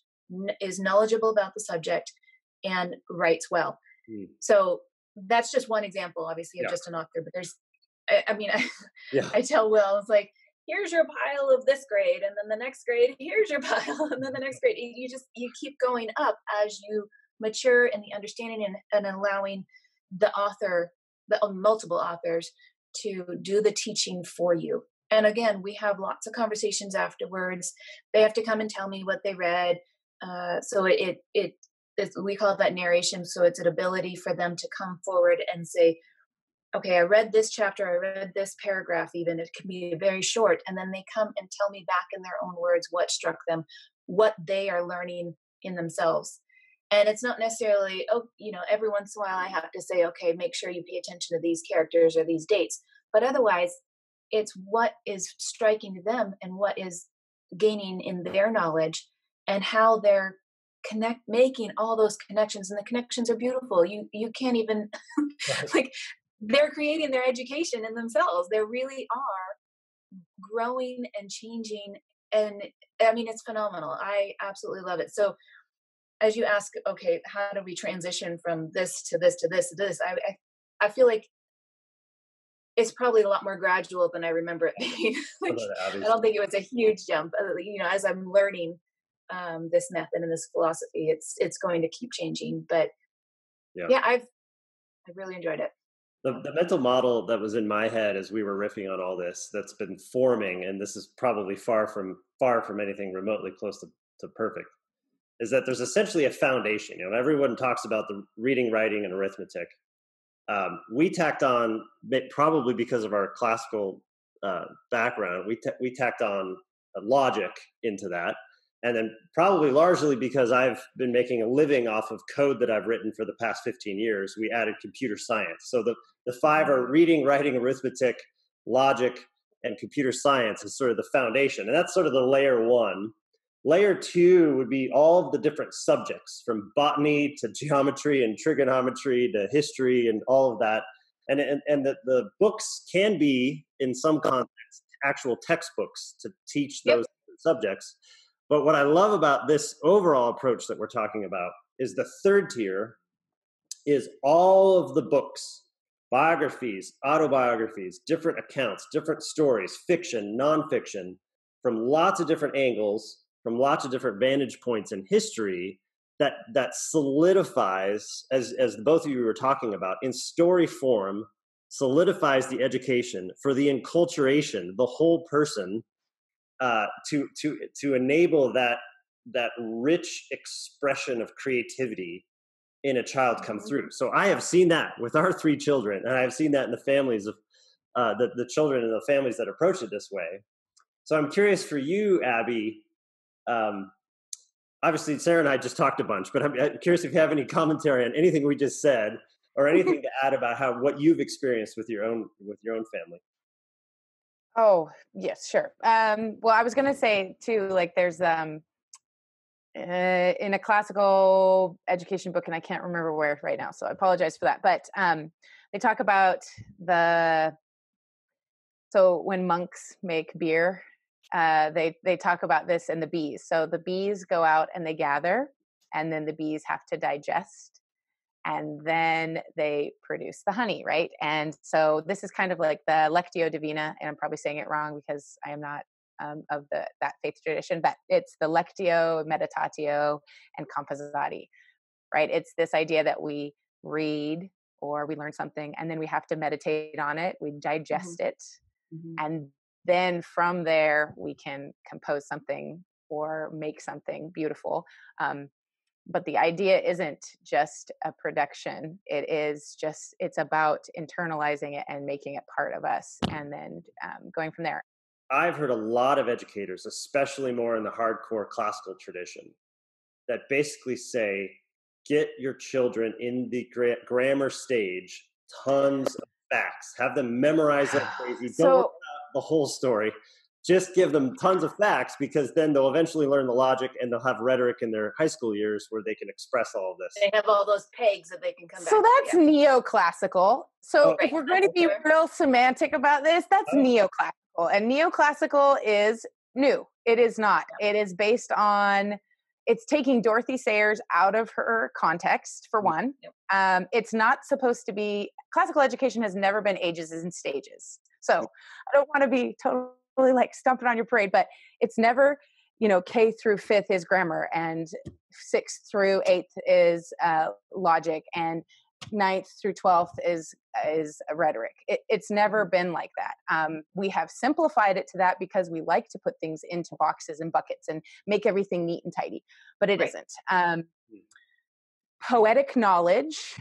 is knowledgeable about the subject, and writes well. So that's just one example, obviously, of just an author. But there's, I tell Will, it's like, here's your pile of this grade, and then the next grade, here's your pile, and then the next grade. You keep going up as you mature in the understanding, and allowing the author, the multiple authors, to do the teaching for you. And again, we have lots of conversations afterwards. They have to come and tell me what they read. So we call that narration. So it's an ability for them to come forward and say, okay, I read this chapter, I read this paragraph, even it can be very short. And then they come and tell me back in their own words what struck them, what they are learning in themselves. And it's not necessarily, every once in a while I have to say, okay, make sure you pay attention to these characters or these dates. But otherwise, it's what is striking to them and what is gaining in their knowledge, and how they're making all those connections. And the connections are beautiful. You can't even like, they're creating their education in themselves. They really are growing and changing. And it's phenomenal. I absolutely love it. So as you ask, okay, how do we transition from this to this to this to this? I feel like it's probably a lot more gradual than I remember it being. I don't think it was a huge jump. As I'm learning this method and this philosophy, it's going to keep changing. But I've really enjoyed it. The mental model that was in my head as we were riffing on all this, that's been forming, and this is probably far from anything remotely close to perfect, is that there's essentially a foundation. Everyone talks about the reading, writing, and arithmetic. We tacked on, probably because of our classical background, we tacked on logic into that. And then probably largely because I've been making a living off of code that I've written for the past 15 years, we added computer science. So the five are reading, writing, arithmetic, logic, and computer science is sort of the foundation. And that's sort of the layer one. Layer two would be all of the different subjects, from botany to geometry and trigonometry to history and all of that. And the books can be, in some context, actual textbooks to teach those subjects. But what I love about this overall approach that we're talking about is the third tier is all of the books, biographies, autobiographies, different accounts, different stories, fiction, nonfiction, from lots of different angles, from lots of different vantage points in history, that solidifies, as both of you were talking about, in story form, solidifies the education for the enculturation, the whole person, to enable that rich expression of creativity in a child come through. So I have seen that with our three children, and I have seen that in the families of the children and the families that approach it this way. So I'm curious for you, Abby. Obviously, Sarah and I just talked a bunch, but I'm curious if you have any commentary on anything we just said, or anything to add about what you've experienced with your own family. Oh, yes, sure. Well, I was going to say too, like there's in a classical education book, and I can't remember where right now, so I apologize for that. But they talk about so when monks make beer, they talk about this in the bees. So the bees go out and they gather, and then the bees have to digest, and then they produce the honey, right? And so this is kind of like the Lectio Divina, and I'm probably saying it wrong because I am not of that faith tradition, but it's the Lectio, Meditatio, and Compositati, right? It's this idea that we read, or we learn something, and then we have to meditate on it. We digest it. And then from there, we can compose something or make something beautiful. But the idea isn't just a production. It's about internalizing it and making it part of us, and then going from there. I've heard a lot of educators, especially more in the hardcore classical tradition, that basically say, get your children in the grammar stage, tons of facts, have them memorize like crazy. Don't worry about the whole story. Just give them tons of facts, because then they'll eventually learn the logic, and they'll have rhetoric in their high school years where they can express all of this. They have all those pegs that they can come back So that's neoclassical. So if we're going to be real semantic about this, that's neoclassical. And neoclassical is new. It is not. It is based on, it's taking Dorothy Sayers out of her context, for one. It's not supposed to be, classical education has never been ages and stages. So I don't want to be totally like stumping on your parade, but it's never, K through 5th is grammar, and 6th through 8th is logic, and 9th through 12th is rhetoric. It's never been like that. We have simplified it to that because we like to put things into boxes and buckets and make everything neat and tidy, but it isn't. Poetic knowledge,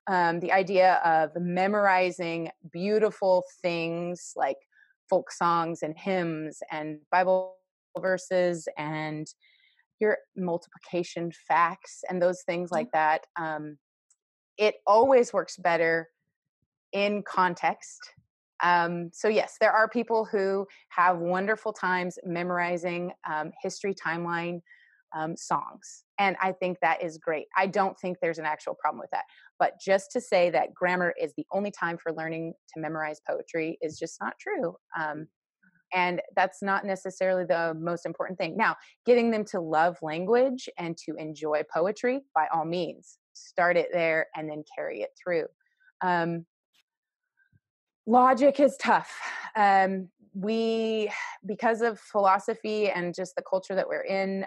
the idea of memorizing beautiful things like folk songs and hymns and Bible verses and your multiplication facts and those things like that. It always works better in context. So yes, there are people who have wonderful times memorizing history timeline songs. And I think that is great. I don't think there's an actual problem with that. But just to say that grammar is the only time for learning to memorize poetry is just not true. And that's not necessarily the most important thing. Now, getting them to love language and to enjoy poetry, by all means, start it there and then carry it through. Logic is tough. Because of philosophy and just the culture that we're in,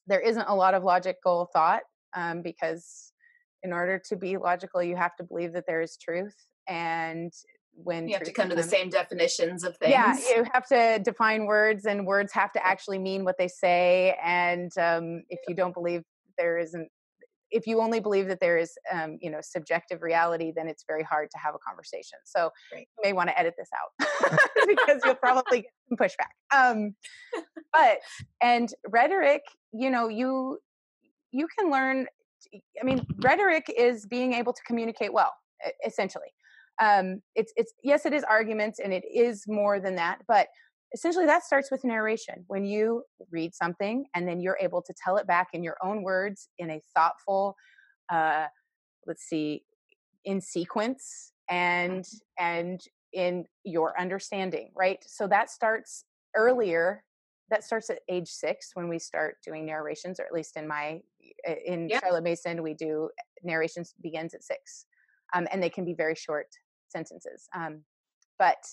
there isn't a lot of logical thought, because in order to be logical, you have to believe that there is truth. And when you have to come to the same definitions of things. Yeah, you have to define words, and words have to actually mean what they say. And if you don't believe there isn't, if you only believe that there is, subjective reality, then it's very hard to have a conversation. So you may want to edit this out because you'll probably get some pushback. And rhetoric, you can learn. I mean, rhetoric is being able to communicate well, essentially. It's yes, it is arguments, and it is more than that, but essentially that starts with narration. When you read something and then you're able to tell it back in your own words in a thoughtful, in sequence and in your understanding, right? So that starts earlier. That starts at age 6 when we start doing narrations, or at least in Charlotte Mason, we do narrations begins at 6. And they can be very short sentences. But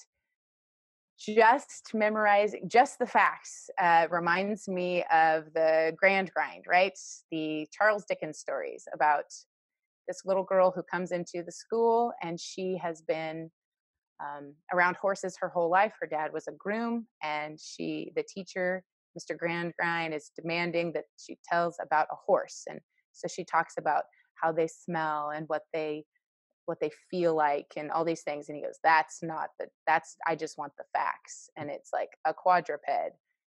just memorizing just the facts reminds me of the Grand Grind, right? The Charles Dickens stories about this little girl who comes into the school, and she has been around horses her whole life. Her dad was a groom, and the teacher, Mr. Gradgrind, is demanding that she tells about a horse. And so she talks about how they smell and what they feel like and all these things. And he goes, I just want the facts. And it's like a quadruped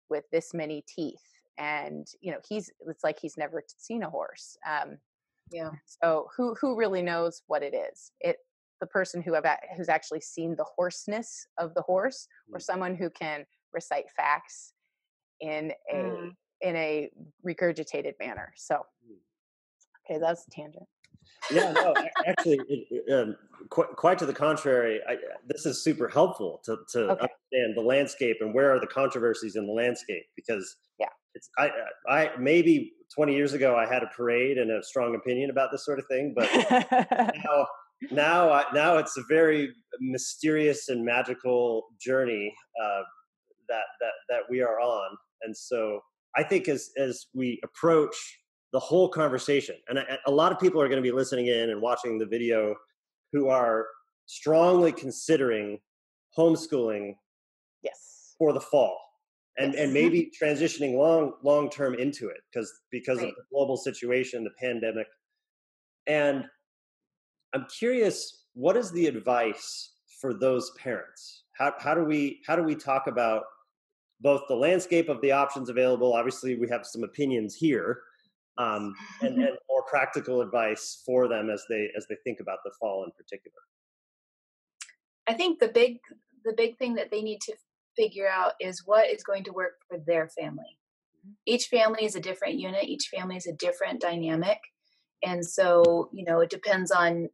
with this many teeth. And, it's like he's never seen a horse. So who really knows what it is? The person who's actually seen the hoarseness of the horse, or someone who can recite facts in a regurgitated manner. So, okay, that's a tangent. Yeah, no, actually, quite to the contrary. This is super helpful to understand the landscape and where are the controversies in the landscape, because I maybe 20 years ago I had a parade and a strong opinion about this sort of thing, but now it's a very mysterious and magical journey that we are on. And so I think as we approach the whole conversation. And a lot of people are going to be listening in and watching the video who are strongly considering homeschooling Yes. for the fall, and Yes. maybe transitioning long term into it because right. of the global situation, the pandemic. And I'm curious, what is the advice for those parents? How do we talk about both the landscape of the options available? Obviously, we have some opinions here, and more practical advice for them as they think about the fall in particular. I think the big thing that they need to figure out is what is going to work for their family. Each family is a different unit. Each family is a different dynamic. And so, it depends on,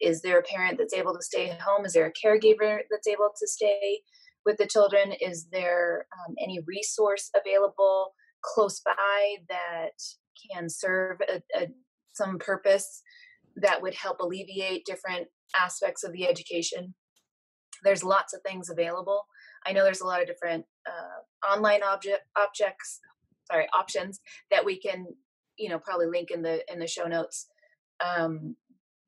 is there a parent that's able to stay home? Is there a caregiver that's able to stay with the children? Is there any resource available close by that can serve some purpose that would help alleviate different aspects of the education? There's lots of things available. I know there's a lot of different online options that we can, probably link in the show notes.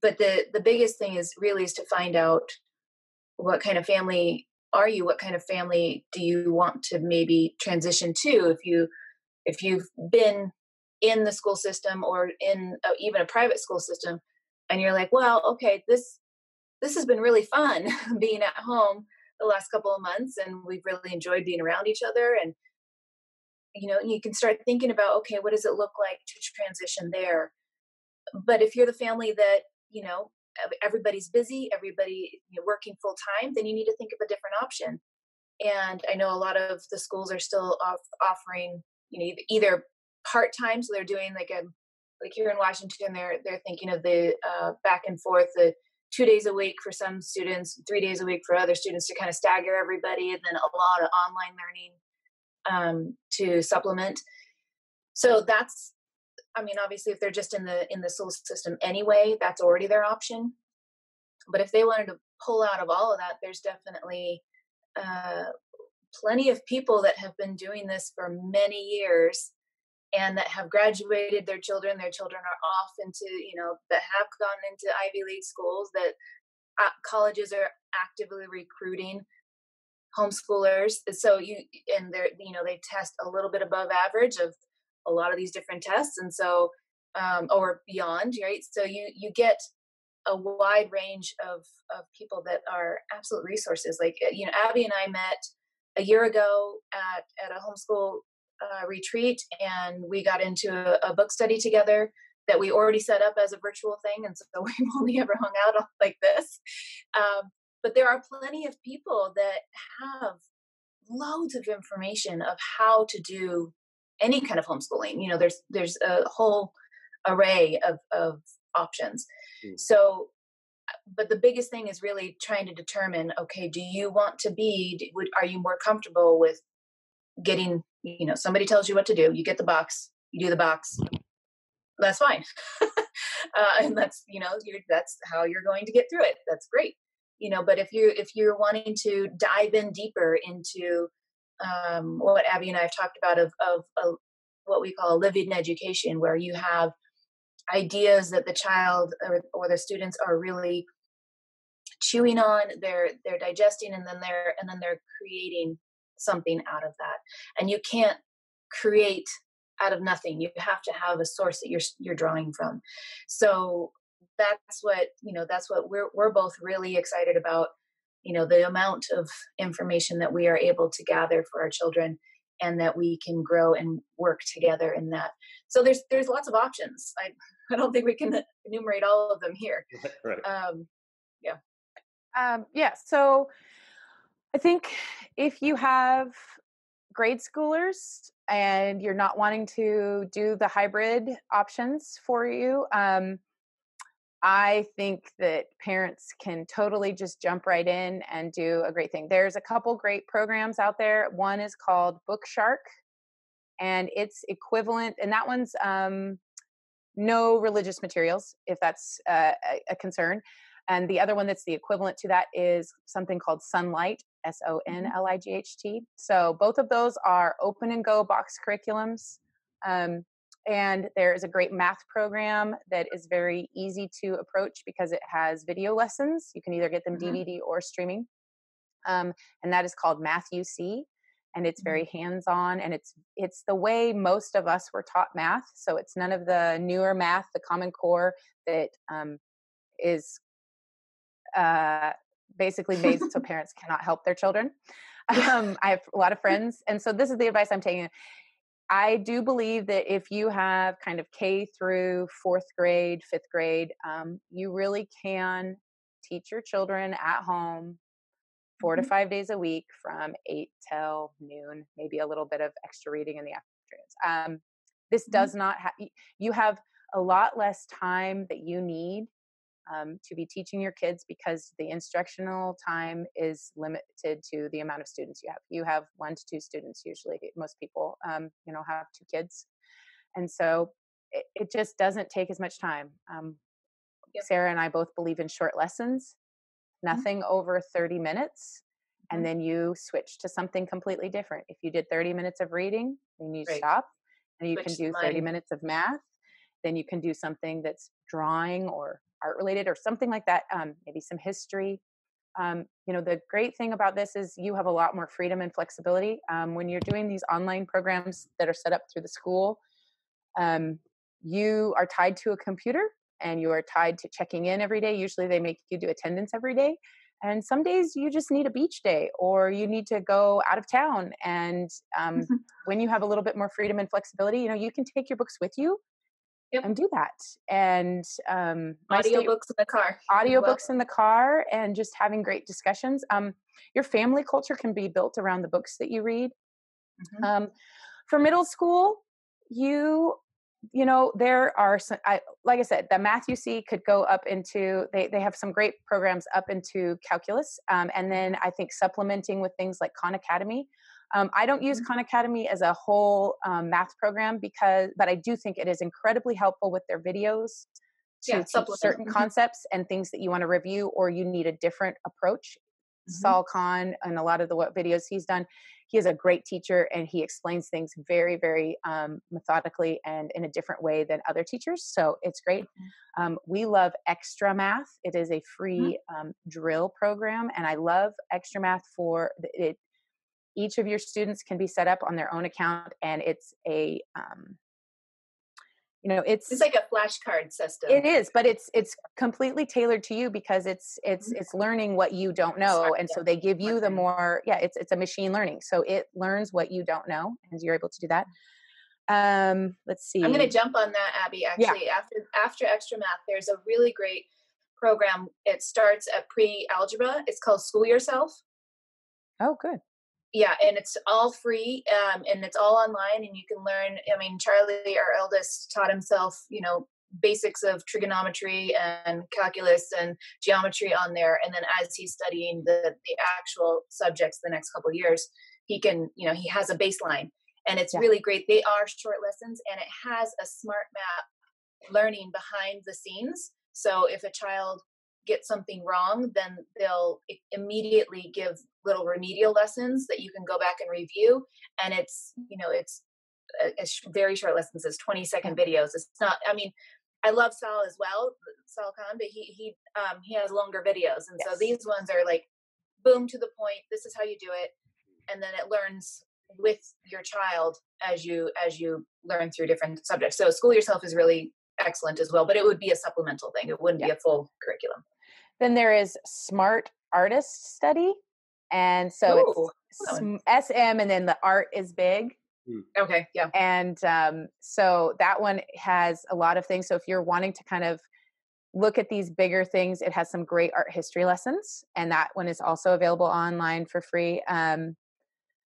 But the biggest thing is to find out what kind of family are you? What kind of family do you want to maybe transition to? If you've been in the school system or in even a private school system, and you're like, well, okay, this has been really fun being at home the last couple of months, and we've really enjoyed being around each other. And, you can start thinking about, okay, what does it look like to transition there? But if you're the family that, everybody's busy, everybody working full time, then you need to think of a different option. And I know a lot of the schools are still offering, either part-time. So they're doing like here in Washington, they're thinking of the back and forth, the 2 days a week for some students, 3 days a week for other students to kind of stagger everybody, and then a lot of online learning to supplement. So that's, obviously if they're just in the school system anyway, that's already their option. But if they wanted to pull out of all of that, there's definitely plenty of people that have been doing this for many years and that have graduated their children. Their children are off into, that have gone into Ivy League schools, that colleges are actively recruiting homeschoolers. So they test a little bit above average of a lot of these different tests. And so, or beyond, right? So you get a wide range of people that are absolute resources. Like, Abby and I met a year ago at a homeschool retreat, and we got into a book study together that we already set up as a virtual thing. And so we've only ever hung out like this. But there are plenty of people that have loads of information of how to do any kind of homeschooling. There's a whole array of options. So, but the biggest thing is really trying to determine, okay, do you want to are you more comfortable with getting, somebody tells you what to do, you get the box, you do the box, that's fine. And that's, that's how you're going to get through it. That's great. But if you're wanting to dive in deeper into what Abby and I have talked about of what we call a living education, where you have ideas that the child or the students are really chewing on, they're digesting, and then they're creating something out of that. And you can't create out of nothing. You have to have a source that you're drawing from. So that's what we're both really excited about, the amount of information that we are able to gather for our children, and that we can grow and work together in that. So there's lots of options. I don't think we can enumerate all of them here. Right. Yeah. So I think if you have grade schoolers and you're not wanting to do the hybrid options for you, I think that parents can totally just jump right in and do a great thing. There's a couple great programs out there. One is called Bookshark, and it's equivalent, and that one's no religious materials, if that's a concern. And the other one that's the equivalent to that is something called Sunlight, Sonlight. So both of those are open and go box curriculums. And there is a great math program that is very easy to approach because it has video lessons. You can either get them DVD or streaming. And that is called Math UC. And it's very hands-on, and it's the way most of us were taught math. So it's none of the newer math, the Common Core that is basically made so parents cannot help their children. I have a lot of friends. And so this is the advice I'm taking. I do believe that if you have kind of K through 4th grade, 5th grade, you really can teach your children at home 4 to 5 days a week from 8 till noon, maybe a little bit of extra reading in the afternoons. This does not you have a lot less time that you need to be teaching your kids, because the instructional time is limited to the amount of students you have. You have 1 to 2 students usually. Most people, have 2 kids. And so it just doesn't take as much time. Sarah and I both believe in short lessons, nothing over 30 minutes. And then you switch to something completely different. If you did 30 minutes of reading, then you stop, and you can do 30 minutes of math. Then you can do something that's drawing or art related or something like that. Maybe some history. The great thing about this is you have a lot more freedom and flexibility. When you're doing these online programs that are set up through the school, you are tied to a computer and you are tied to checking in every day. Usually they make you do attendance every day. And some days you just need a beach day, or you need to go out of town. And when you have a little bit more freedom and flexibility, you can take your books with you and do that. And audiobooks in the car. Audiobooks in the car, and just having great discussions. Your family culture can be built around the books that you read. For middle school, there are some, like I said, the Math UC could go up into, they have some great programs up into calculus. And then I think supplementing with things like Khan Academy. I don't use Khan Academy as a whole math program but I do think it is incredibly helpful with their videos to teach certain concepts and things that you want to review, or you need a different approach. Saul Khan, and a lot of the videos he's done, he is a great teacher, and he explains things very, very methodically and in a different way than other teachers. So it's great. We love Extra Math. It is a free drill program, and I love Extra Math for it. Each of your students can be set up on their own account, and it's a it's like a flashcard system. It is, but it's completely tailored to you, because it's learning what you don't know. And so they give you the more, it's a machine learning. So it learns what you don't know, and you're able to do that. Let's see. I'm going to jump on that, Abby. Actually, after Extra Math, there's a really great program. It starts at pre-algebra. It's called School Yourself. Oh, good. Yeah, and it's all free, and it's all online, and you can learn. I mean, Charlie, our eldest, taught himself, basics of trigonometry and calculus and geometry on there. And then as he's studying the actual subjects the next couple of years, he can, he has a baseline, and it's really great. They are short lessons, and it has a smart map learning behind the scenes. So if a child gets something wrong, then they'll immediately give little remedial lessons that you can go back and review. And it's very short lessons. It's 20-second videos. It's not, I love Sal as well, Sal Khan, but he has longer videos. And so these ones are like, boom, to the point. This is how you do it. And then it learns with your child as you learn through different subjects. So School Yourself is really excellent as well, but it would be a supplemental thing. It wouldn't be a full curriculum. Then there is Smart Artist Study. And so it's SM, and then the art is big. Okay. Yeah. And so that one has a lot of things. So if you're wanting to kind of look at these bigger things, it has some great art history lessons. And that one is also available online for free.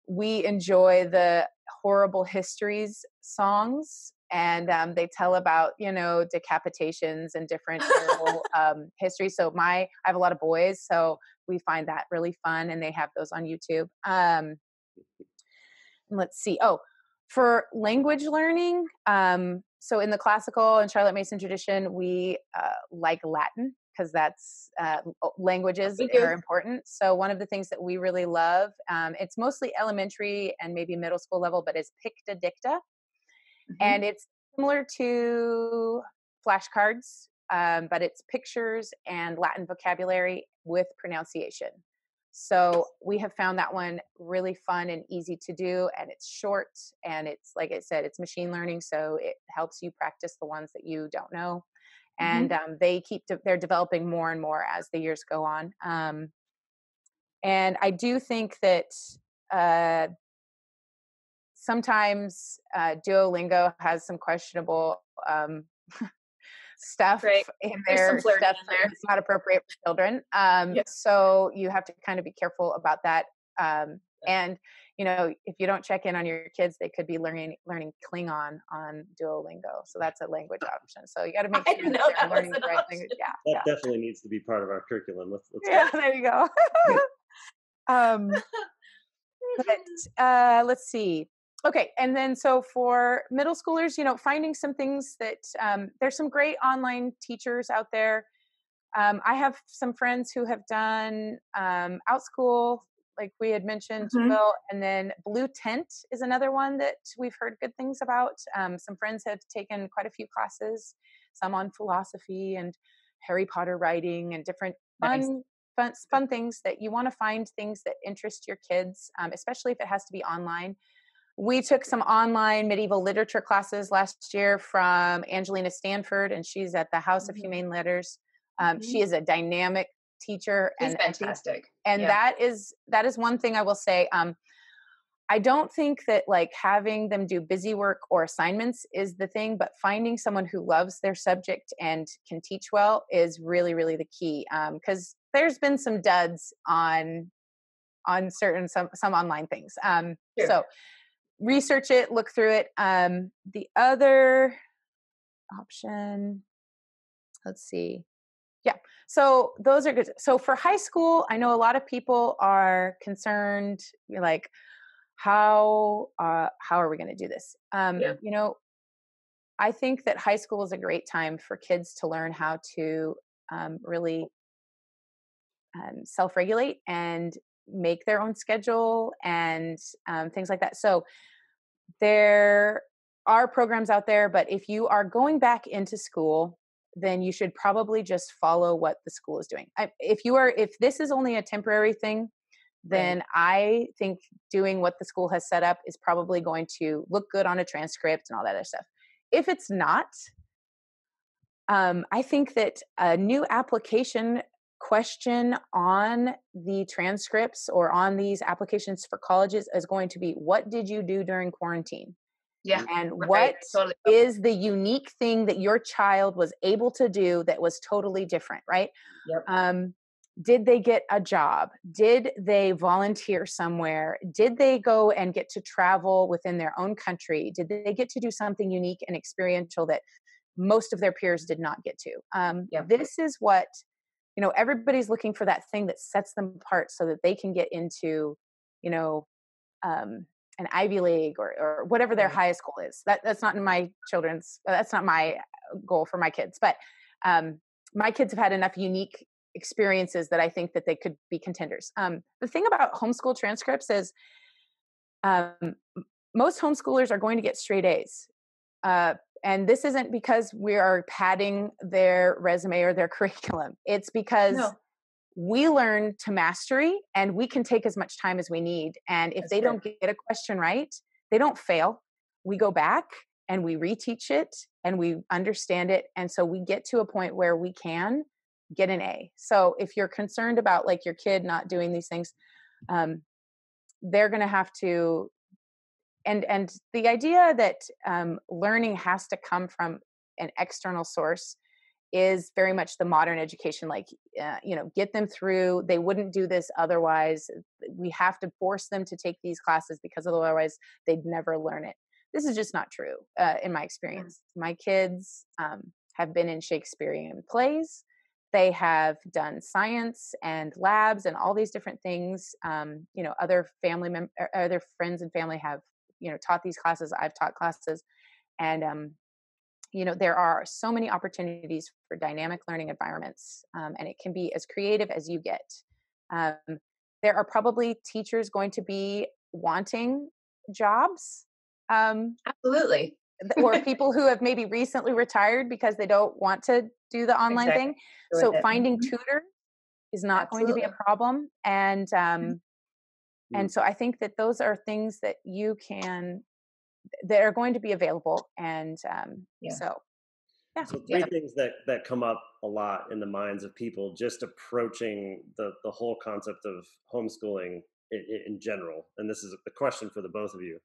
We enjoy the Horrible Histories songs. And they tell about, decapitations and different terrible histories. So I have a lot of boys, so we find that really fun, and they have those on YouTube. Let's see. Oh, for language learning, so in the classical and Charlotte Mason tradition, we like Latin, because that's languages are important. So one of the things that we really love, it's mostly elementary and maybe middle school level, but is Picta Dicta. And it's similar to flashcards, but it's pictures and Latin vocabulary with pronunciation. So we have found that one really fun and easy to do, and it's short, and it's, like I said, it's machine learning, so it helps you practice the ones that you don't know. And they're developing more and more as the years go on. And I do think that sometimes Duolingo has some questionable stuff in their stuff that's not appropriate for children. So you have to kind of be careful about that. And if you don't check in on your kids, they could be learning Klingon on Duolingo. So that's a language option. So you got to make sure that they're learning the right language. Yeah, that definitely needs to be part of our curriculum. Let's there you go. Let's see. Okay, and then so for middle schoolers, finding some things that there's some great online teachers out there. I have some friends who have done OutSchool, like we had mentioned, Bill, and then Blue Tent is another one that we've heard good things about. Some friends have taken quite a few classes, some on philosophy and Harry Potter writing and different fun things that you want to find things that interest your kids, especially if it has to be online. We took some online medieval literature classes last year from Angelina Stanford, and she's at the House of Humane Letters. She is a dynamic teacher. She's fantastic. And that is one thing I will say. I don't think that like having them do busy work or assignments is the thing, but finding someone who loves their subject and can teach well is really, really the key. Because there's been some duds on certain some online things. So research it, look through it. The other option, let's see. Yeah. So those are good. So for high school, I know a lot of people are concerned, like, how are we going to do this? I think that high school is a great time for kids to learn how to really self-regulate and make their own schedule and things like that. So there are programs out there, but if you are going back into school, then you should probably just follow what the school is doing. If this is only a temporary thing, then I think doing what the school has set up is probably going to look good on a transcript and all that other stuff. If it's not, I think that a new application question on the transcripts or on these applications for colleges is going to be, what did you do during quarantine? Yeah. And what is the unique thing that your child was able to do that was totally different, right? Yep. Did they get a job? Did they volunteer somewhere? Did they go and get to travel within their own country? Did they get to do something unique and experiential that most of their peers did not get to? This is what, everybody's looking for that thing that sets them apart so that they can get into, an Ivy League or whatever their highest goal is. That's not in my that's not my goal for my kids. But my kids have had enough unique experiences that I think that they could be contenders. The thing about homeschool transcripts is most homeschoolers are going to get straight A's. And this isn't because we are padding their resume or their curriculum. It's because we learn to mastery and we can take as much time as we need. And if they don't get a question right, they don't fail. We go back and we reteach it and we understand it. And so we get to a point where we can get an A. So if you're concerned about like your kid not doing these things, they're going to have to, and the idea that learning has to come from an external source is very much the modern education, like, get them through. They wouldn't do this otherwise. We have to force them to take these classes because otherwise they'd never learn it. This is just not true in my experience. My kids have been in Shakespearean plays. They have done science and labs and all these different things. Other other friends and family have, taught these classes. I've taught classes. And, there are so many opportunities for dynamic learning environments, and it can be as creative as you get. There are probably teachers going to be wanting jobs. Absolutely. or people who have maybe recently retired because they don't want to do the online thing. So finding tutors is not going to be a problem. And so I think that those are things that that are going to be available. And so three things that come up a lot in the minds of people just approaching the whole concept of homeschooling in general. And this is a question for the both of you.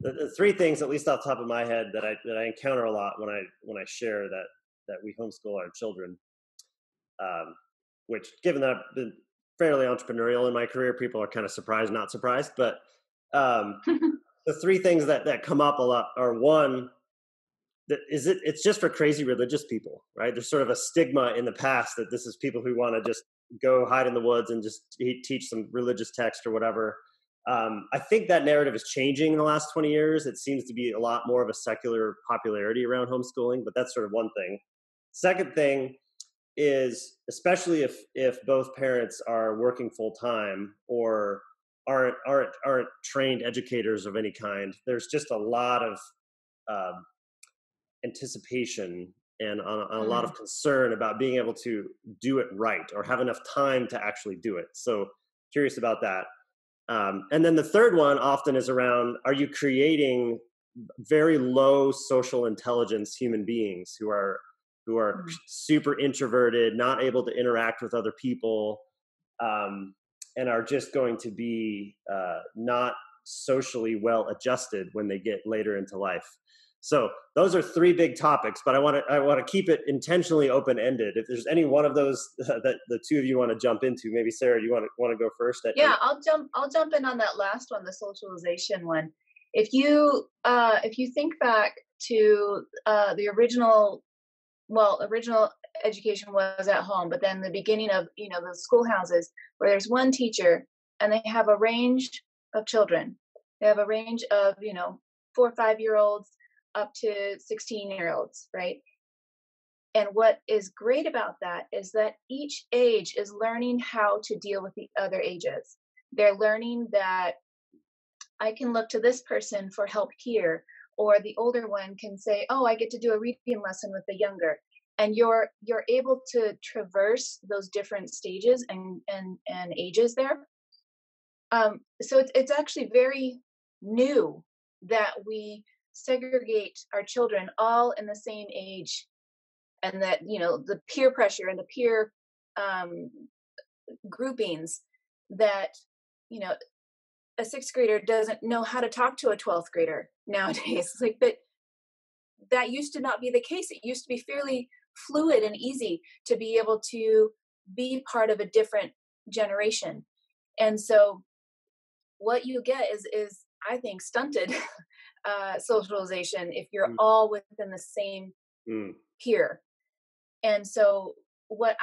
The three things, at least off the top of my head, that I encounter a lot when I share that we homeschool our children, which, given that I've been fairly entrepreneurial in my career, people are kind of surprised, not surprised. But the three things that come up a lot are, one, it's just for crazy religious people, right? There's sort of a stigma in the past that this is people who want to just go hide in the woods and just teach some religious text or whatever. I think that narrative is changing in the last 20 years. It seems to be a lot more of a secular popularity around homeschooling, but that's sort of one thing. Second thing is, especially if both parents are working full time or aren't trained educators of any kind, there's just a lot of anticipation and on a lot of concern about being able to do it right or have enough time to actually do it. So curious about that. And then the third one often is around, are you creating very low social intelligence human beings who are super introverted, not able to interact with other people, and are just going to be not socially well adjusted when they get later into life? So those are three big topics, but I want to keep it intentionally open-ended. If there's any one of those that the two of you want to jump into, maybe Sarah, you want to go first? I'll jump in on that last one, the socialization one. If you think back to the original education was at home, but then the beginning of the schoolhouses where there's one teacher and they have a range of children. They have a range of 4 or 5 year olds up to 16-year-olds, right? And what is great about that is that each age is learning how to deal with the other ages. They're learning that I can look to this person for help here, or the older one can say, oh, I get to do a reading lesson with the younger. And you're able to traverse those different stages and ages there. So it's actually very new that we segregate our children all in the same age, and that the peer pressure and the peer groupings that a 6th grader doesn't know how to talk to a 12th grader nowadays. But that used to not be the case. It used to be fairly fluid and easy to be able to be part of a different generation. And so what you get is I think stunted socialization if you're all within the same peer. And so what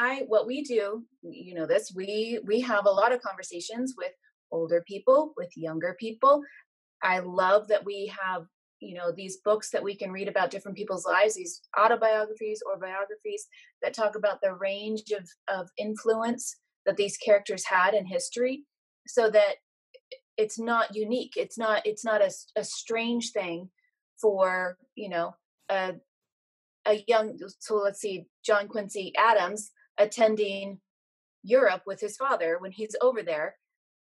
we do, we have a lot of conversations with older people, with younger people. I love that we have these books that we can read about different people's lives, these autobiographies or biographies that talk about the range of influence that these characters had in history, so that it's not unique. It's not a strange thing for a young, so let's see, John Quincy Adams attending Europe with his father when he's over there.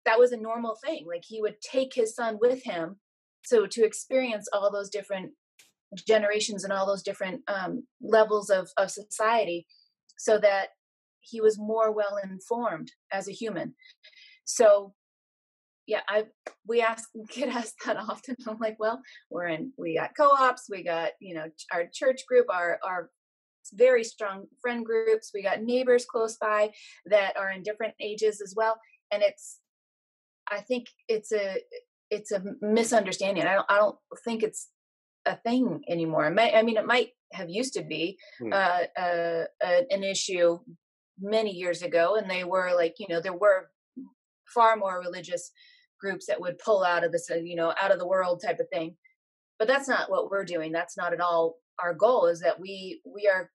That was a normal thing. Like, he would take his son with him, so to experience all those different generations and all those different levels of society, so that he was more well informed as a human. So yeah, we get asked that often. I'm like, well, we got co-ops, we got our church group, our very strong friend groups, we got neighbors close by that are in different ages as well. And I think it's a misunderstanding. I don't think it's a thing anymore. It might have used to be an issue many years ago, and they were there were far more religious groups that would pull out of this, out of the world type of thing. But that's not what we're doing. That's not at all our goal. Is that we are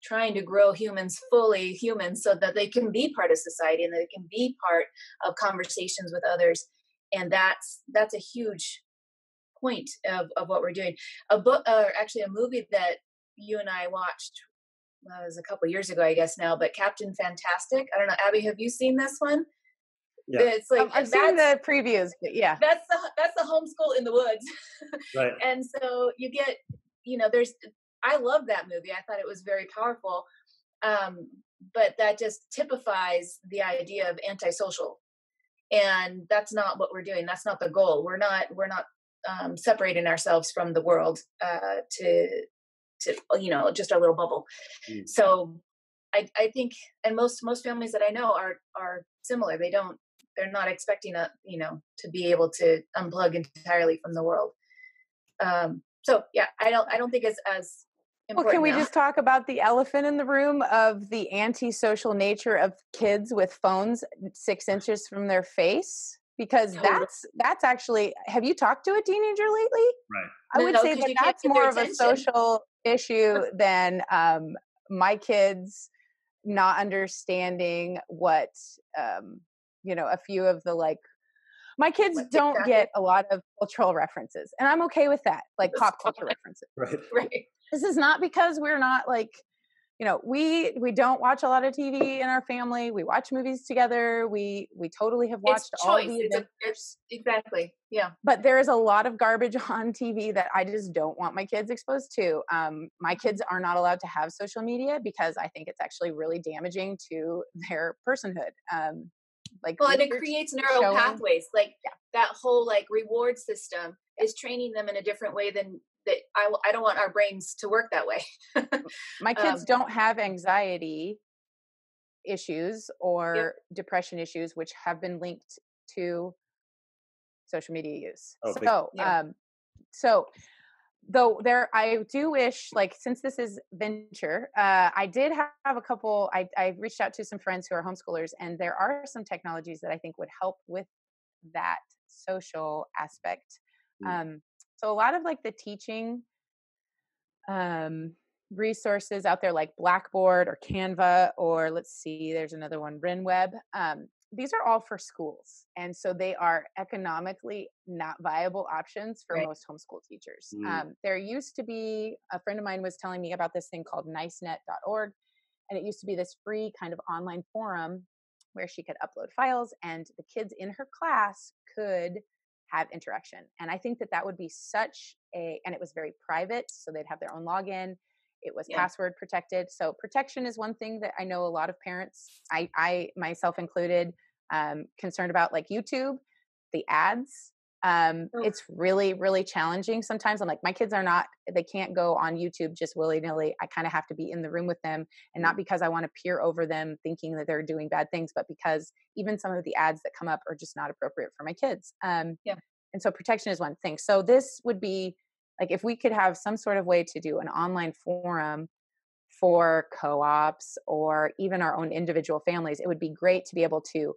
trying to grow humans fully human, so that they can be part of society and that they can be part of conversations with others. And that's a huge point of what we're doing. A book, or actually a movie that you and I watched, it was a couple years ago, I guess now, but Captain Fantastic. I don't know, Abby, have you seen this one? Yeah. It's like I've seen the previews, but yeah, that's the homeschool in the woods. Right. And so you get, I love that movie. I thought it was very powerful. But that just typifies the idea of antisocial, and that's not what we're doing. That's not the goal. We're not separating ourselves from the world to just our little bubble. Mm. So I think, and most families that I know are similar. They're not expecting to be able to unplug entirely from the world. So yeah, I don't think it's as important. Well, can we now. just talk about the elephant in the room of the antisocial nature of kids with phones 6 inches from their face? Because that's actually, have you talked to a teenager lately? Right. I would say that that's more of a social issue than my kids not understanding what, a few of the my kids don't get a lot of cultural references, and I'm okay with that, like pop culture references. Right. This is not because we're not we don't watch a lot of TV in our family. We watch movies together. We totally have watched all the Avengers. Exactly. Yeah. But there is a lot of garbage on TV that I just don't want my kids exposed to. My kids are not allowed to have social media because I think it's actually really damaging to their personhood. And it creates neural pathways. That whole reward system is training them in a different way than that. I don't want our brains to work that way. My kids don't have anxiety issues or depression issues, which have been linked to social media use. Okay. So though I do wish, since this is venture, I did have a couple, I reached out to some friends who are homeschoolers, and there are some technologies that I think would help with that social aspect. So a lot of the teaching resources out there, like Blackboard or Canva, or let's see, there's another one, RenWeb. These are all for schools. And so they are economically not viable options for most homeschool teachers. There used to be, a friend of mine was telling me about this thing called nicenet.org. And it used to be this free kind of online forum where she could upload files and the kids in her class could have interaction. And I think that would be and it was very private. So they'd have their own login. It was password protected. So protection is one thing that I know a lot of parents, I myself included, concerned about, like YouTube, the ads. It's really, really challenging. Sometimes I'm like, my kids they can't go on YouTube just willy-nilly. I kind of have to be in the room with them, and not because I want to peer over them thinking that they're doing bad things, but because even some of the ads that come up are just not appropriate for my kids. And so protection is one thing. So this would be if we could have some sort of way to do an online forum for co-ops or even our own individual families, it would be great to be able to,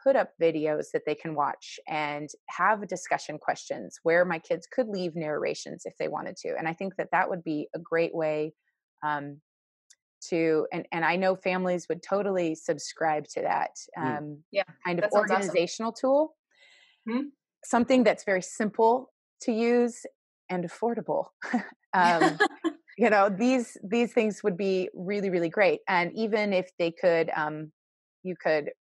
put up videos that they can watch and have discussion questions where my kids could leave narrations if they wanted to. And I think that would be a great way to, and I know families would totally subscribe to that kind of organizational tool. Mm-hmm. Something that's very simple to use and affordable. These things would be really, really great. And even if they could, you could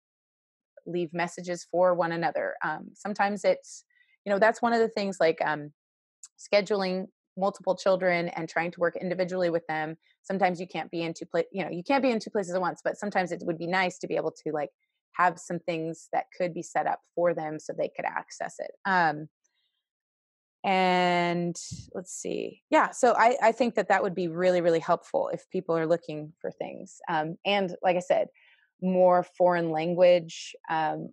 leave messages for one another. Sometimes it's, that's one of the things, scheduling multiple children and trying to work individually with them. Sometimes you can't be in you can't be in two places at once, but sometimes it would be nice to be able to have some things that could be set up for them so they could access it. And let's see. Yeah. So I think that would be really, really helpful if people are looking for things. And like I said, more foreign language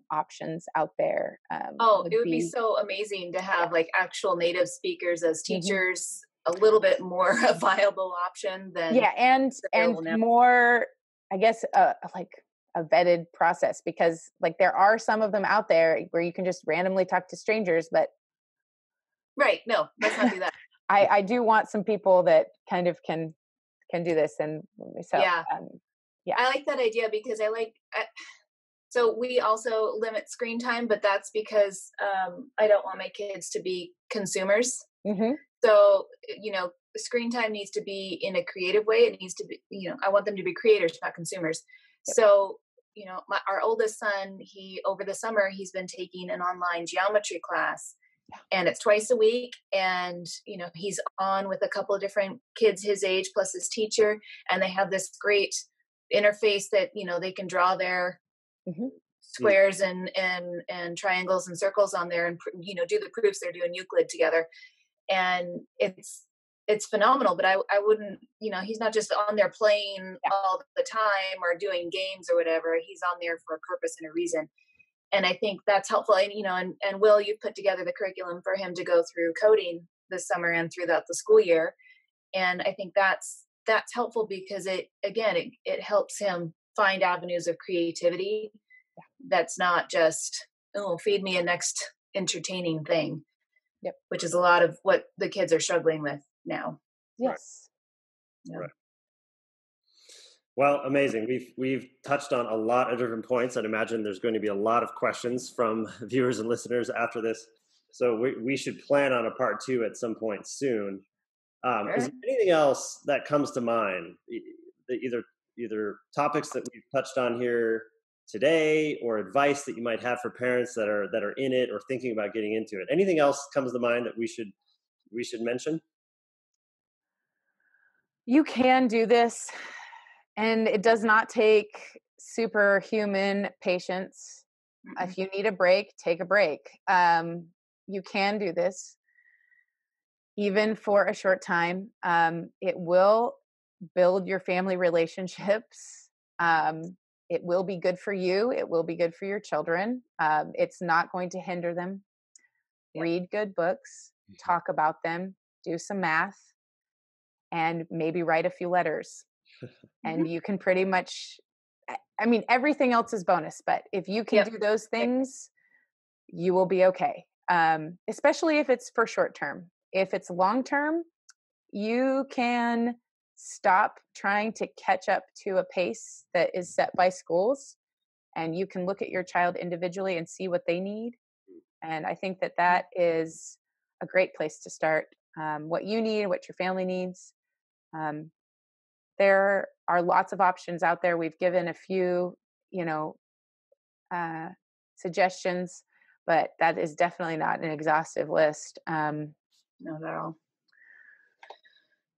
options out there. It would be so amazing to have actual native speakers as teachers, a little bit more a viable option than and more, I guess, a vetted process, because there are some of them out there where you can just randomly talk to strangers, but right. No, let's not do that. I do want some people that kind of can do this. And so, I like that idea because So we also limit screen time, but that's because I don't want my kids to be consumers. Mm-hmm. So, screen time needs to be in a creative way. It needs to be, I want them to be creators, not consumers. Yep. So, our oldest son, over the summer, he's been taking an online geometry class, and it's twice a week. And, he's on with a couple of different kids his age plus his teacher. And they have this great interface that, they can draw their Mm-hmm. squares and triangles and circles on there and, do the proofs. They're doing Euclid together. And it's phenomenal, but I wouldn't, he's not just on there playing all the time or doing games or whatever. He's on there for a purpose and a reason. And I think that's helpful. And, and Will, you put together the curriculum for him to go through coding this summer and throughout the school year. And I think that's helpful because it helps him find avenues of creativity. That's not just, feed me a next entertaining thing. Yep. Which is a lot of what the kids are struggling with now. Yes. Right. Yeah. Right. Well, amazing. We've touched on a lot of different points. I'd imagine there's going to be a lot of questions from viewers and listeners after this. So we should plan on a part 2 at some point soon. Sure. Is there anything else that comes to mind? Either topics that we've touched on here today, or advice that you might have for parents that are in it or thinking about getting into it? Anything else comes to mind that we should mention? You can do this, and it does not take superhuman patience. Mm-hmm. If you need a break, take a break. You can do this, even for a short time. It will build your family relationships. It will be good for you. It will be good for your children. It's not going to hinder them. Yeah. Read good books, talk about them, do some math, and maybe write a few letters. And you can pretty much, everything else is bonus, but if you can do those things, you will be okay. Especially if it's for short term. If it's long term, you can stop trying to catch up to a pace that is set by schools, and you can look at your child individually and see what they need. And I think that is a great place to start. What you need, what your family needs. There are lots of options out there. We've given a few, suggestions, but that is definitely not an exhaustive list. No, not at all.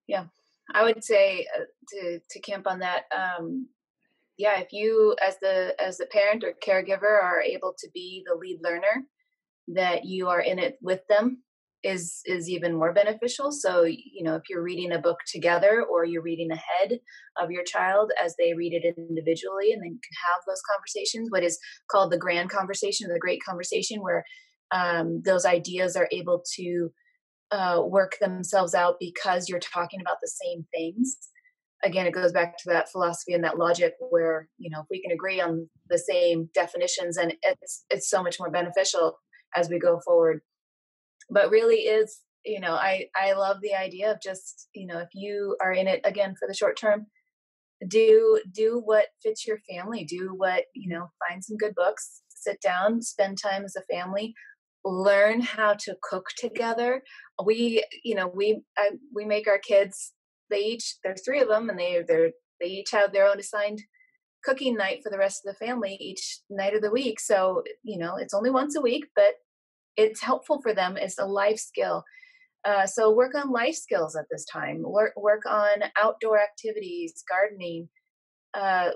Yeah. I would say to camp on that. If you as the parent or caregiver are able to be the lead learner, that you are in it with them is even more beneficial. So, if you're reading a book together or you're reading ahead of your child as they read it individually, and then you can have those conversations, what is called the grand conversation or the great conversation, where those ideas are able to work themselves out because you're talking about the same things. Again, it goes back to that philosophy and that logic where, if we can agree on the same definitions, and it's so much more beneficial as we go forward. But really is, I love the idea of just, if you are in it again for the short term, do what fits your family, do what, find some good books, sit down, spend time as a family, learn how to cook together. We make our kids, there's 3 of them, and they each have their own assigned cooking night for the rest of the family each night of the week. So, it's only once a week, but it's helpful for them. It's a life skill. So work on life skills at this time. Work on outdoor activities, gardening,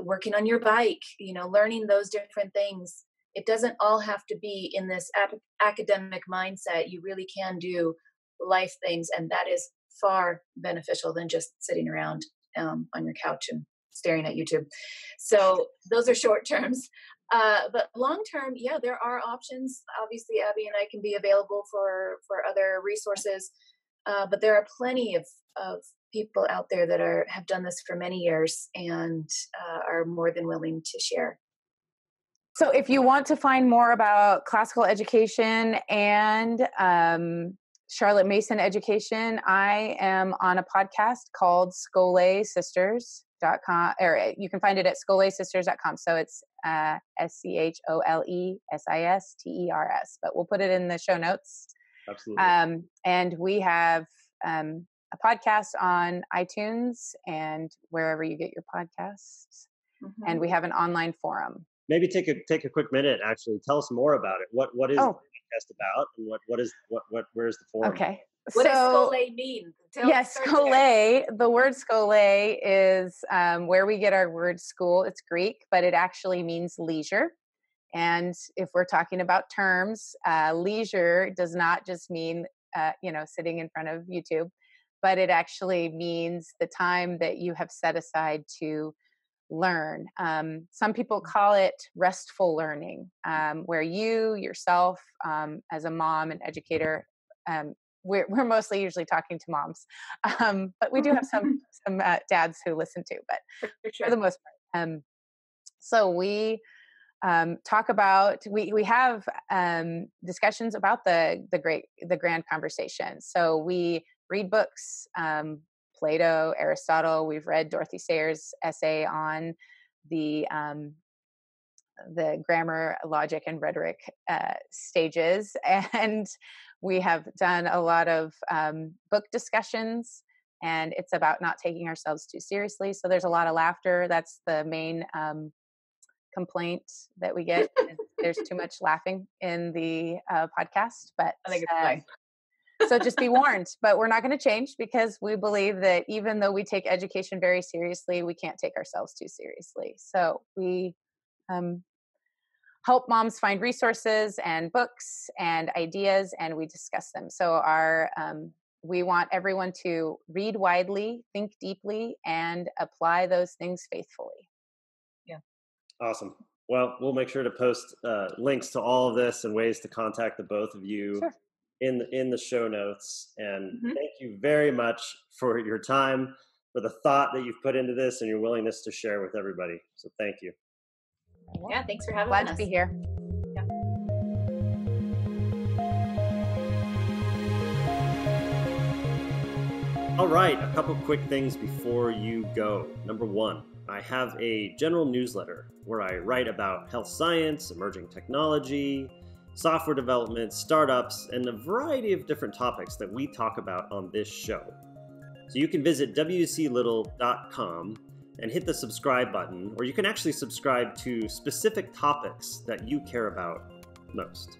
working on your bike, learning those different things. It doesn't all have to be in this academic mindset. You really can do life things, and that is far beneficial than just sitting around on your couch and staring at YouTube. So those are short terms. But long term, there are options. Obviously, Abby and I can be available for other resources. But there are plenty of people out there that have done this for many years and are more than willing to share. So if you want to find more about classical education and Charlotte Mason education, I am on a podcast called Scholé Sisters.com, or you can find it at scholésisters.com. So it's SCHOLESISTERS, but we'll put it in the show notes. Absolutely. And we have a podcast on iTunes and wherever you get your podcasts. Mm-hmm. And we have an online forum. Maybe take a quick minute. Actually, tell us more about it. What is the podcast about, and where's the forum? Okay. What does Scholé mean? Yes, Scholé. The word Scholé is where we get our word school. It's Greek, but it actually means leisure. And if we're talking about terms, leisure does not just mean sitting in front of YouTube, but it actually means the time that you have set aside to learn. Some people call it restful learning, where you yourself, as a mom and educator, we're mostly usually talking to moms, but we do have some dads who listen too, but for the most part. So we talk about, we have discussions about the grand conversation. So we read books, Plato, Aristotle. We've read Dorothy Sayers' essay on the grammar, logic, and rhetoric stages, and we have done a lot of book discussions. And it's about not taking ourselves too seriously. So there's a lot of laughter. That's the main complaint that we get. There's too much laughing in the podcast, but I think it's fine. So just be warned, but we're not going to change, because we believe that even though we take education very seriously, we can't take ourselves too seriously. So we help moms find resources and books and ideas, and we discuss them. So we want everyone to read widely, think deeply, and apply those things faithfully. Yeah. Awesome. Well, we'll make sure to post links to all of this and ways to contact the both of you. Sure. In the show notes. And thank you very much for your time, for the thought that you've put into this, and your willingness to share with everybody. So thank you. Yeah, thanks for having us. Glad to be here. Yeah. All right, a couple quick things before you go. Number one, I have a general newsletter where I write about health science, emerging technology, software development, startups, and a variety of different topics that we talk about on this show. So you can visit wclittle.com and hit the subscribe button, or you can actually subscribe to specific topics that you care about most.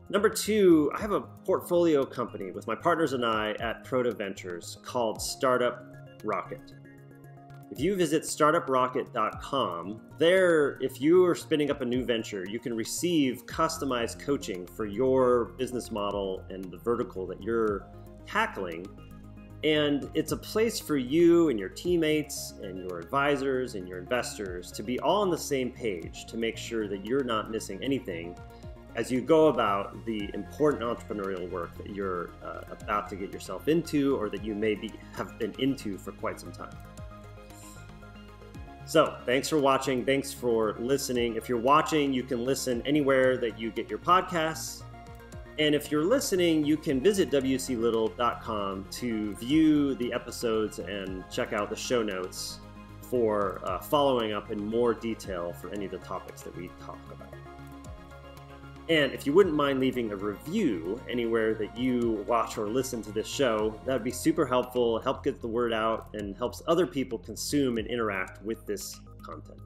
Number two, I have a portfolio company with my partners and I at Proto Ventures called Startup Rocket. If you visit startuprocket.com, there, if you are spinning up a new venture, you can receive customized coaching for your business model and the vertical that you're tackling. And it's a place for you and your teammates and your advisors and your investors to be all on the same page, to make sure that you're not missing anything as you go about the important entrepreneurial work that you're about to get yourself into, or that you have been into for quite some time. So thanks for watching. Thanks for listening. If you're watching, you can listen anywhere that you get your podcasts. And if you're listening, you can visit wclittle.com to view the episodes and check out the show notes for following up in more detail for any of the topics that we talk about. And if you wouldn't mind leaving a review anywhere that you watch or listen to this show, that would be super helpful, help get the word out, and helps other people consume and interact with this content.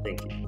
Thank you.